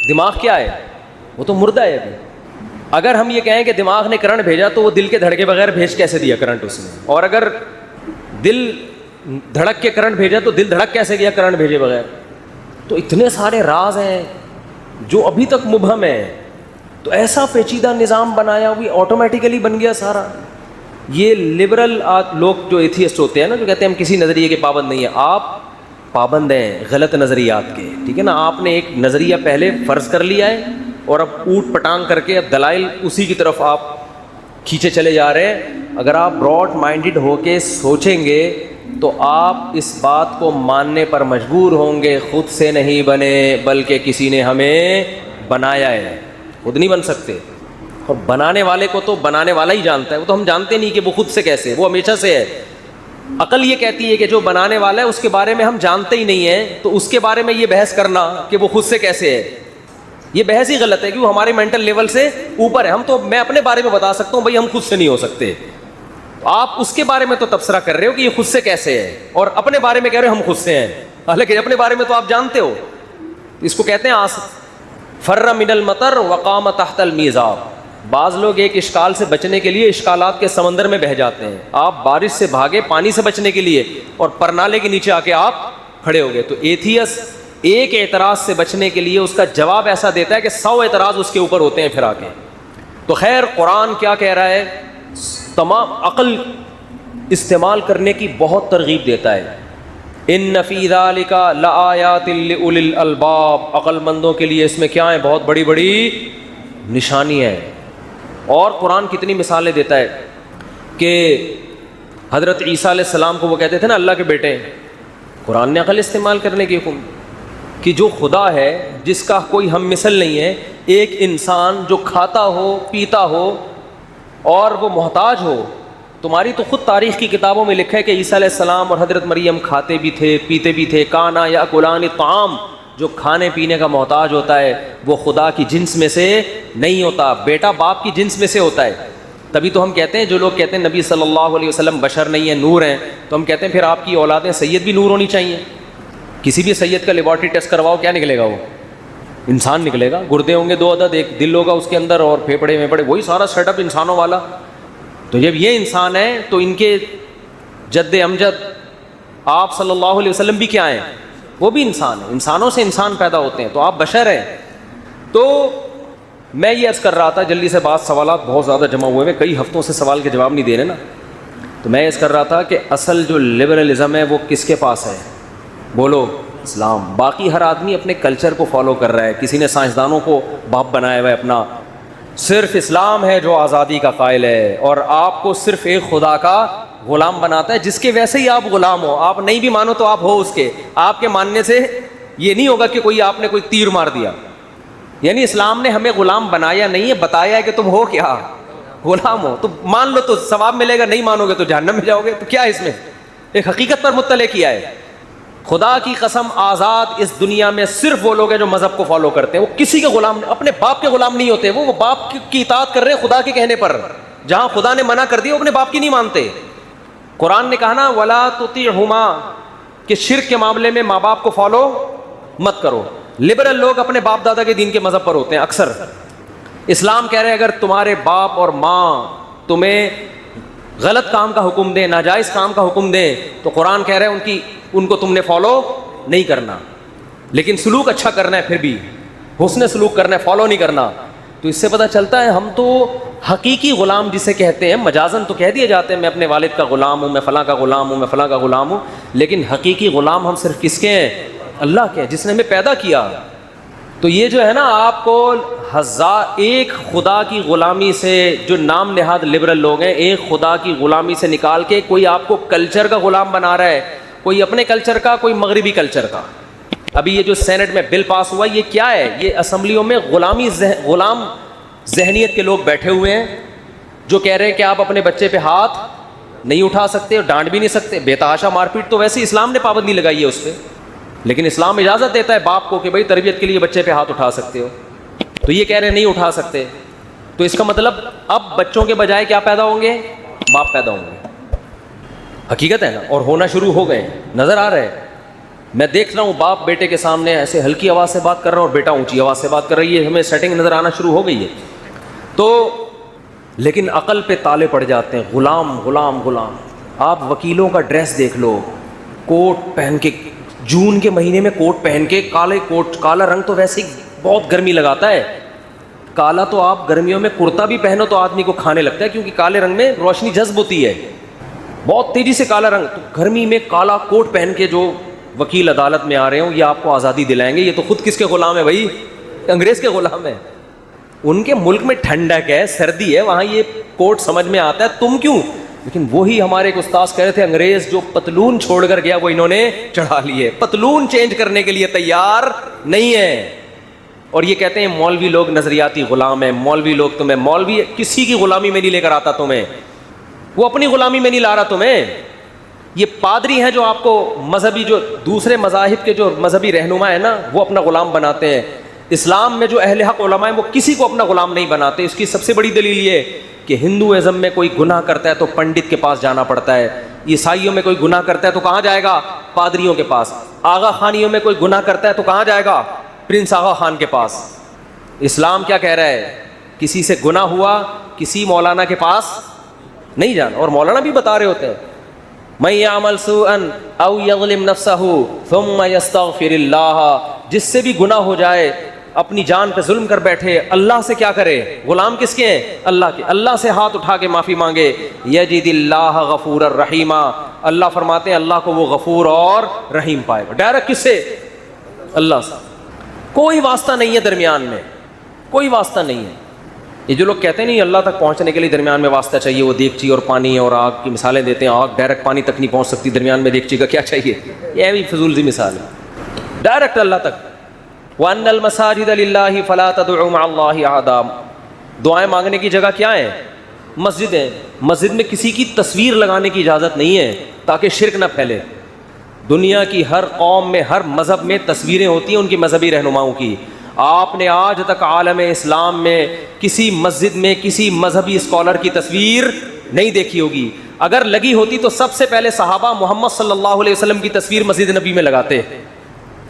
دماغ کیا ہے، وہ تو مردہ ہے ابھی. اگر ہم یہ کہیں کہ دماغ نے کرنٹ بھیجا تو وہ دل کے دھڑکے بغیر بھیج کیسے دیا کرنٹ اس نے، اور اگر دل دھڑک کے کرنٹ بھیجا تو دل دھڑک کیسے گیا کرنٹ بھیجے بغیر. تو اتنے سارے راز ہیں جو ابھی تک مبہم ہیں. تو ایسا پیچیدہ نظام بنایا ہوئی آٹومیٹیکلی بن گیا سارا. یہ لبرل لوگ جو ایتھیسٹ ہوتے ہیں نا، جو کہتے ہیں ہم کسی نظریے کے پابند نہیں ہیں، آپ پابند ہیں غلط نظریات کے، ٹھیک ہے نا. آپ نے ایک نظریہ پہلے فرض کر لیا ہے اور اب اوٹ پٹانگ کر کے اب دلائل اسی کی طرف آپ کھینچے چلے جا رہے ہیں. اگر آپ براڈ مائنڈڈ ہو کے سوچیں گے تو آپ اس بات کو ماننے پر مجبور ہوں گے خود سے نہیں بنے بلکہ کسی نے ہمیں بنایا ہے. خود نہیں بن سکتے، اور بنانے والے کو تو بنانے والا ہی جانتا ہے. وہ تو ہم جانتے نہیں کہ وہ خود سے کیسے، وہ ہمیشہ سے ہے. عقل یہ کہتی ہے کہ جو بنانے والا ہے اس کے بارے میں ہم جانتے ہی نہیں ہیں، تو اس کے بارے میں یہ بحث کرنا کہ وہ خود سے کیسے ہے، یہ بحث ہی غلط ہے کہ وہ ہمارے مینٹل لیول سے اوپر ہے. ہم تو، میں اپنے بارے میں بتا سکتا ہوں بھائی ہم خود سے نہیں ہو سکتے، آپ اس کے بارے میں تو تبصرہ کر رہے ہو کہ یہ خود سے کیسے ہے، اور اپنے بارے میں کہہ رہے ہو ہم خود سے ہیں، حالانکہ اپنے بارے میں تو آپ جانتے ہو. اس کو کہتے ہیں فر من المطر وقام تحت المیزاب. بعض لوگ ایک اشکال سے بچنے کے لیے اشکالات کے سمندر میں بہہ جاتے ہیں. آپ بارش سے بھاگے پانی سے بچنے کے لیے، اور پرنالے کے نیچے آ کے آپ کھڑے ہو گئے. تو ایتھیس ایک اعتراض سے بچنے کے لیے اس کا جواب ایسا دیتا ہے کہ 100 اعتراض اس کے اوپر ہوتے ہیں پھر آ کے. تو خیر قرآن کیا کہہ رہا ہے، تمام عقل استعمال کرنے کی بہت ترغیب دیتا ہے. ان فی ذالک لآیات لأولی الالباب، عقل مندوں کے لیے اس میں کیا ہے، بہت بڑی بڑی نشانی ہے. اور قرآن کتنی مثالیں دیتا ہے کہ حضرت عیسیٰ علیہ السلام کو وہ کہتے تھے نا اللہ کے بیٹے ہیں. قرآن نے عقل استعمال کرنے کی حکم کہ جو خدا ہے جس کا کوئی ہم مثل نہیں ہے، ایک انسان جو کھاتا ہو پیتا ہو اور وہ محتاج ہو. تمہاری تو خود تاریخ کی کتابوں میں لکھا ہے کہ عیسیٰ علیہ السلام اور حضرت مریم کھاتے بھی تھے پیتے بھی تھے. کانا یاکلان الطعام، جو کھانے پینے کا محتاج ہوتا ہے وہ خدا کی جنس میں سے نہیں ہوتا، بیٹا باپ کی جنس میں سے ہوتا ہے. تبھی تو ہم کہتے ہیں جو لوگ کہتے ہیں نبی صلی اللہ علیہ وسلم بشر نہیں ہیں نور ہیں, تو ہم کہتے ہیں پھر آپ کی اولادیں سید بھی نور ہونی چاہیے. کسی بھی سید کا لیبارٹری ٹیسٹ کرواؤ, کیا نکلے گا؟ وہ انسان نکلے گا. گردے ہوں گے 2 عدد, ایک دل ہوگا اس کے اندر, اور پھیپڑے ویپڑے, وہی سارا سیٹ اپ انسانوں والا. تو جب یہ انسان ہے تو ان کے جد امجد آپ صلی اللہ علیہ وسلم بھی کیا ہیں؟ وہ بھی انسان ہیں. انسانوں سے انسان پیدا ہوتے ہیں, تو آپ بشر ہیں. تو میں یہ عرض کر رہا تھا, جلدی سے بات, سوالات بہت زیادہ جمع ہوئے ہیں, کئی ہفتوں سے سوال کے جواب نہیں دے رہے نا. تو میں عرض کر رہا تھا کہ اصل جو لبرلزم ہے وہ کس کے پاس ہے؟ بولو, اسلام. باقی ہر آدمی اپنے کلچر کو فالو کر رہا ہے. کسی نے سائنسدانوں کو باپ بنایا ہوا ہے اپنا. صرف اسلام ہے جو آزادی کا قائل ہے اور آپ کو صرف ایک خدا کا غلام بناتا ہے, جس کے ویسے ہی آپ غلام ہو. آپ نہیں بھی مانو تو آپ ہو اس کے. آپ کے ماننے سے یہ نہیں ہوگا کہ کوئی آپ نے کوئی تیر مار دیا. یعنی اسلام نے ہمیں غلام بنایا نہیں ہے, بتایا ہے کہ تم ہو کیا, غلام ہو. تو مان لو تو ثواب ملے گا, نہیں مانو گے تو جہنم میں جاؤ گے. تو کیا اس میں ایک حقیقت پر مطلع کیا ہے. خدا کی قسم, آزاد اس دنیا میں صرف وہ لوگ ہیں جو مذہب کو فالو کرتے ہیں. وہ کسی کے غلام, اپنے باپ کے غلام نہیں ہوتے. وہ باپ کی اطاعت کر رہے ہیں خدا کے کہنے پر. جہاں خدا نے منع کر دیا وہ اپنے باپ کی نہیں مانتے. قرآن نے کہا نا ولا تطیعہما, کہ شرک کے معاملے میں ماں باپ کو فالو مت کرو. لبرل لوگ اپنے باپ دادا کے دین کے مذہب پر ہوتے ہیں اکثر. اسلام کہہ رہے ہیں اگر تمہارے باپ اور ماں تمہیں غلط کام کا حکم دیں, ناجائز کام کا حکم دیں, تو قرآن کہہ رہے ہیں ان کو تم نے فالو نہیں کرنا, لیکن سلوک اچھا کرنا ہے, پھر بھی حسن سلوک کرنا ہے, فالو نہیں کرنا. تو اس سے پتہ چلتا ہے ہم تو حقیقی غلام جسے کہتے ہیں, مجازن تو کہہ دیے جاتے ہیں میں اپنے والد کا غلام ہوں, میں فلاں کا غلام ہوں, میں فلاں کا غلام ہوں, لیکن حقیقی غلام ہم صرف کس کے ہیں؟ اللہ کے, جس نے ہمیں پیدا کیا. تو یہ جو ہے نا, آپ کو ایک خدا کی غلامی سے, جو نام نہاد لبرل لوگ ہیں, ایک خدا کی غلامی سے نکال کے کوئی آپ کو کلچر کا غلام بنا رہا ہے, کوئی اپنے کلچر کا, کوئی مغربی کلچر کا. ابھی یہ جو سینٹ میں بل پاس ہوا, یہ کیا ہے؟ یہ اسمبلیوں میں غلام ذہنیت کے لوگ بیٹھے ہوئے ہیں جو کہہ رہے ہیں کہ آپ اپنے بچے پہ ہاتھ نہیں اٹھا سکتے اور ڈانٹ بھی نہیں سکتے. بے تحاشا مار پیٹ تو ویسے اسلام نے پابندی لگائی ہے اس پہ, لیکن اسلام اجازت دیتا ہے باپ کو کہ بھائی تربیت کے لیے بچے پہ ہاتھ اٹھا سکتے ہو. تو یہ کہہ رہے ہیں نہیں اٹھا سکتے. تو اس کا مطلب اب بچوں کے بجائے کیا پیدا ہوں گے؟ باپ پیدا ہوں گے. حقیقت ہے نا, اور ہونا شروع ہو گئے, نظر آ رہے ہیں. میں دیکھ رہا ہوں باپ بیٹے کے سامنے ایسے ہلکی آواز سے بات کر رہا ہوں اور بیٹا اونچی آواز سے بات کر رہی ہے. ہمیں سیٹنگ نظر آنا شروع ہو گئی ہے. تو لیکن عقل پہ تالے پڑ جاتے ہیں, غلام غلام غلام. آپ وکیلوں کا ڈریس دیکھ لو, کوٹ پہن کے, جون کے مہینے میں کوٹ پہن کے, کالے کوٹ, کالا رنگ تو ویسے ہی بہت گرمی لگاتا ہے. کالا تو آپ گرمیوں میں کرتا بھی پہنو تو آدمی کو کھانے لگتا ہے, کیونکہ کالے رنگ میں روشنی جذب ہوتی ہے, بہت تیزی سے کالا رنگ. تو گرمی میں کالا کوٹ پہن کے جو وکیل عدالت میں آ رہے ہوں, یہ آپ کو آزادی دلائیں گے. یہ تو خود کس کے غلام ہے بھائی؟ انگریز کے غلام ہے. ان کے ملک میں ٹھنڈک ہے, سردی ہے, وہاں یہ کوٹ سمجھ میں آتا ہے, تم کیوں؟ لیکن وہی ہمارے ایک استاذ کہہ رہے تھے, انگریز جو پتلون چھوڑ کر گیا وہ انہوں نے چڑھا لیے. پتلون چینج کرنے کے لیے تیار نہیں ہے. اور یہ کہتے ہیں مولوی لوگ نظریاتی غلام ہیں, مولوی لوگ تمہیں, مولوی کسی کی غلامی میں نہیں لے کر آتا تمہیں, وہ اپنی غلامی میں نہیں لا رہا تمہیں. یہ پادری ہیں جو آپ کو مذہبی, جو دوسرے مذاہب کے جو مذہبی رہنما ہیں نا, وہ اپنا غلام بناتے ہیں. اسلام میں جو اہل حق علماء ہیں وہ کسی کو اپنا غلام نہیں بناتے. اس کی سب سے بڑی دلیل یہ کہ ہندوازم میں کوئی گناہ کرتا ہے تو پنڈت کے پاس جانا پڑتا ہے, عیسائیوں میں کوئی گناہ کرتا ہے تو کہاں جائے گا؟ پادریوں کے پاس. آغا خانیوں میں کوئی گناہ کرتا ہے تو کہاں جائے گا؟ پرنس آغا خان کے پاس. اسلام کیا کہہ رہا ہے؟ کسی سے گناہ ہوا کسی مولانا کے پاس نہیں جانا. اور مولانا بھی بتا رہے ہوتے ہیں من یعمل سوءا او یظلم نفسہ ثم یستغفر اللہ, جس سے بھی گناہ ہو جائے, اپنی جان پہ ظلم کر بیٹھے, اللہ سے کیا کرے؟ غلام کس کے ہیں؟ اللہ کے. اللہ سے ہاتھ اٹھا کے معافی مانگے, یجد اللہ غفور الرحیم, اللہ فرماتے ہیں اللہ کو وہ غفور اور رحیم پائے گا. ڈائریکٹ کس سے؟ اللہ سے. کوئی واسطہ نہیں ہے درمیان میں, کوئی واسطہ نہیں ہے. یہ جو لوگ کہتے ہیں نہیں اللہ تک پہنچنے کے لیے درمیان میں واسطہ چاہیے, وہ دیگچی اور پانی اور آگ کی مثالیں دیتے ہیں. آگ ڈائریکٹ پانی تک نہیں پہنچ سکتی, درمیان میں دیگچی کا کیا چاہیے؟ یہ بھی فضول سی مثال ہے. ڈائریکٹ اللہ تک. وَأَنَّ الْمَسَاجِدَ لِلَّهِ فَلَا تَدْعُوا مَعَ اللَّهِ أَحَدًا. دعائیں مانگنے کی جگہ کیا ہے؟ مسجد ہے. مسجد میں کسی کی تصویر لگانے کی اجازت نہیں ہے تاکہ شرک نہ پھیلے. دنیا کی ہر قوم میں, ہر مذہب میں تصویریں ہوتی ہیں ان کی مذہبی رہنماؤں کی. آپ نے آج تک عالم اسلام میں کسی مسجد میں کسی مذہبی اسکالر کی تصویر نہیں دیکھی ہوگی. اگر لگی ہوتی تو سب سے پہلے صحابہ محمد صلی اللہ علیہ وسلم کی تصویر مسجد نبی میں لگاتے.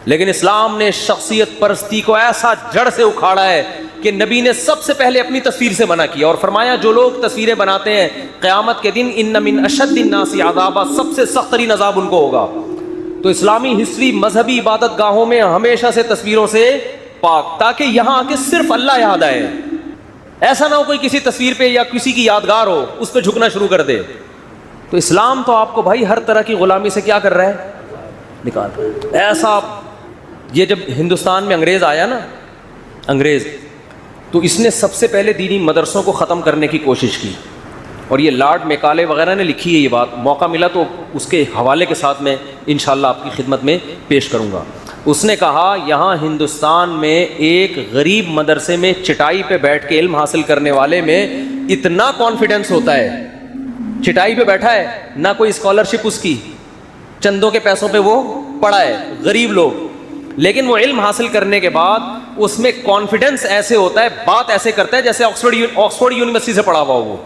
لیکن اسلام نے شخصیت پرستی کو ایسا جڑ سے اکھاڑا ہے کہ نبی نے سب سے پہلے اپنی تصویر سے منع کیا اور فرمایا جو لوگ تصویریں بناتے ہیں قیامت کے دن ان من اشد الناس عذابا، سب سے سخت ترین عذاب ان کو ہوگا. تو اسلامی ہسٹری مذہبی عبادت گاہوں میں ہمیشہ سے تصویروں سے پاک، تاکہ یہاں آ کے صرف اللہ یاد آئے. ایسا نہ ہو کوئی کسی تصویر پہ یا کسی کی یادگار ہو اس پہ جھکنا شروع کر دے. تو اسلام تو آپ کو بھائی ہر طرح کی غلامی سے کیا کر رہا ہے، نکال رہا ہے. ایسا یہ جب ہندوستان میں انگریز آیا نا، انگریز، تو اس نے سب سے پہلے دینی مدرسوں کو ختم کرنے کی کوشش کی. اور یہ لارڈ میکالے وغیرہ نے لکھی ہے یہ بات، موقع ملا تو اس کے حوالے کے ساتھ میں انشاءاللہ آپ کی خدمت میں پیش کروں گا. اس نے کہا یہاں ہندوستان میں ایک غریب مدرسے میں چٹائی پہ بیٹھ کے علم حاصل کرنے والے میں اتنا کانفیڈنس ہوتا ہے، چٹائی پہ بیٹھا ہے، نہ کوئی اسکالرشپ اس کی، چندوں کے پیسوں پہ وہ پڑھا ہے، غریب لوگ، لیکن وہ علم حاصل کرنے کے بعد اس میں کانفیڈنس ایسے ہوتا ہے، بات ایسے کرتا ہے جیسے آکسفورڈ یونیورسٹی سے پڑھا ہوا ہو.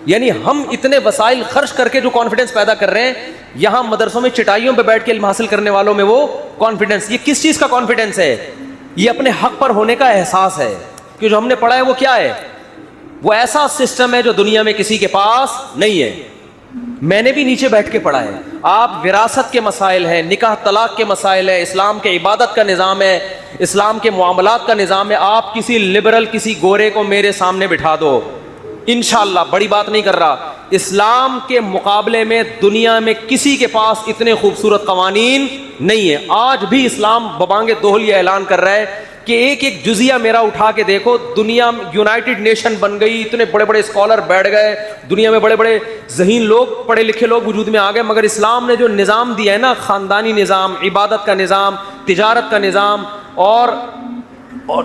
یعنی ہم اتنے وسائل خرچ کر کے جو کانفیڈنس پیدا کر رہے ہیں، یہاں مدرسوں میں چٹائیوں پہ بیٹھ کے علم حاصل کرنے والوں میں وہ کانفیڈنس. یہ کس چیز کا کانفیڈنس ہے؟ یہ اپنے حق پر ہونے کا احساس ہے کہ جو ہم نے پڑھا ہے وہ کیا ہے، وہ ایسا سسٹم ہے جو دنیا میں کسی کے پاس نہیں ہے. میں نے بھی نیچے بیٹھ کے پڑھا ہے. آپ وراثت کے مسائل ہیں، نکاح طلاق کے مسائل ہیں، اسلام کے عبادت کا نظام ہے، اسلام کے معاملات کا نظام ہے. آپ کسی لبرل کسی گورے کو میرے سامنے بٹھا دو، انشاءاللہ بڑی بات نہیں کر رہا، اسلام کے مقابلے میں دنیا میں کسی کے پاس اتنے خوبصورت قوانین نہیں ہیں. آج بھی اسلام ببانگ دوہل یہ اعلان کر رہا ہے کہ ایک ایک جزیہ میرا اٹھا کے دیکھو، دنیا یونائٹڈ نیشن بن گئی، اتنے بڑے بڑے اسکالر بیٹھ گئے، دنیا میں بڑے بڑے ذہین لوگ پڑھے لکھے لوگ وجود میں آ گئے، مگر اسلام نے جو نظام دیا ہے نا، خاندانی نظام، عبادت کا نظام، تجارت کا نظام اور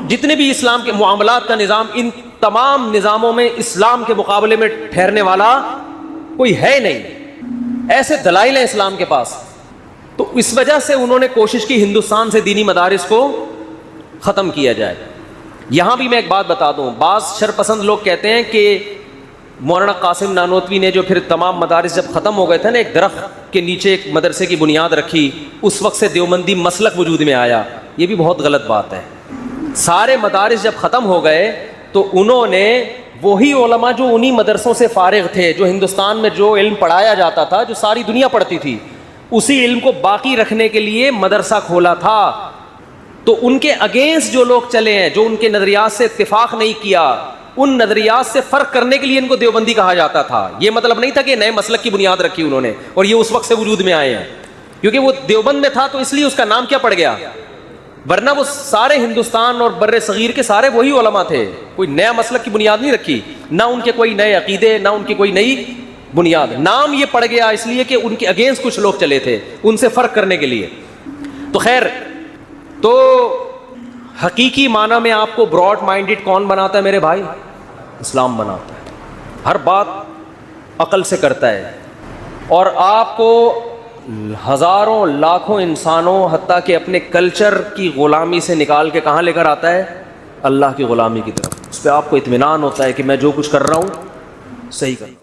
جتنے بھی اسلام کے معاملات کا نظام، ان تمام نظاموں میں اسلام کے مقابلے میں ٹھہرنے والا کوئی ہے نہیں. ایسے دلائل ہیں اسلام کے پاس. تو اس وجہ سے انہوں نے کوشش کی ہندوستان سے دینی مدارس کو ختم کیا جائے. یہاں بھی میں ایک بات بتا دوں، بعض شرپسند لوگ کہتے ہیں کہ مولانا قاسم نانوتوی نے جو پھر تمام مدارس جب ختم ہو گئے تھے نا، ایک درخت کے نیچے ایک مدرسے کی بنیاد رکھی، اس وقت سے دیوبندی مسلک وجود میں آیا. یہ بھی بہت غلط بات ہے. سارے مدارس جب ختم ہو گئے تو انہوں نے وہی علماء جو انہی مدرسوں سے فارغ تھے، جو ہندوستان میں جو علم پڑھایا جاتا تھا، جو ساری دنیا پڑھتی تھی، اسی علم کو باقی رکھنے کے لیے مدرسہ کھولا تھا. تو ان کے اگینسٹ جو لوگ چلے ہیں، جو ان کے نظریات سے اتفاق نہیں کیا، ان نظریات سے فرق کرنے کے لیے ان کو دیوبندی کہا جاتا تھا. یہ مطلب نہیں تھا کہ نئے مسلک کی بنیاد رکھی انہوں نے اور یہ اس وقت سے وجود میں آئے ہیں، کیونکہ وہ دیوبند میں تھا تو اس لیے اس کا نام کیا پڑ گیا، ورنہ وہ سارے ہندوستان اور بر صغیر کے سارے وہی علماء تھے. کوئی نیا مسلک کی بنیاد نہیں رکھی، نہ ان کے کوئی نئے عقیدے، نہ ان کی کوئی نئی بنیاد. نام یہ پڑ گیا اس لیے کہ ان کے اگینسٹ کچھ لوگ چلے تھے، ان سے فرق کرنے کے لیے. تو خیر، تو حقیقی معنی میں آپ کو براڈ مائنڈڈ کون بناتا ہے میرے بھائی؟ اسلام بناتا ہے. ہر بات عقل سے کرتا ہے، اور آپ کو ہزاروں لاکھوں انسانوں حتیٰ کہ اپنے کلچر کی غلامی سے نکال کے کہاں لے کر آتا ہے؟ اللہ کی غلامی کی طرف. اس پہ آپ کو اطمینان ہوتا ہے کہ میں جو کچھ کر رہا ہوں صحیح کر رہا ہوں.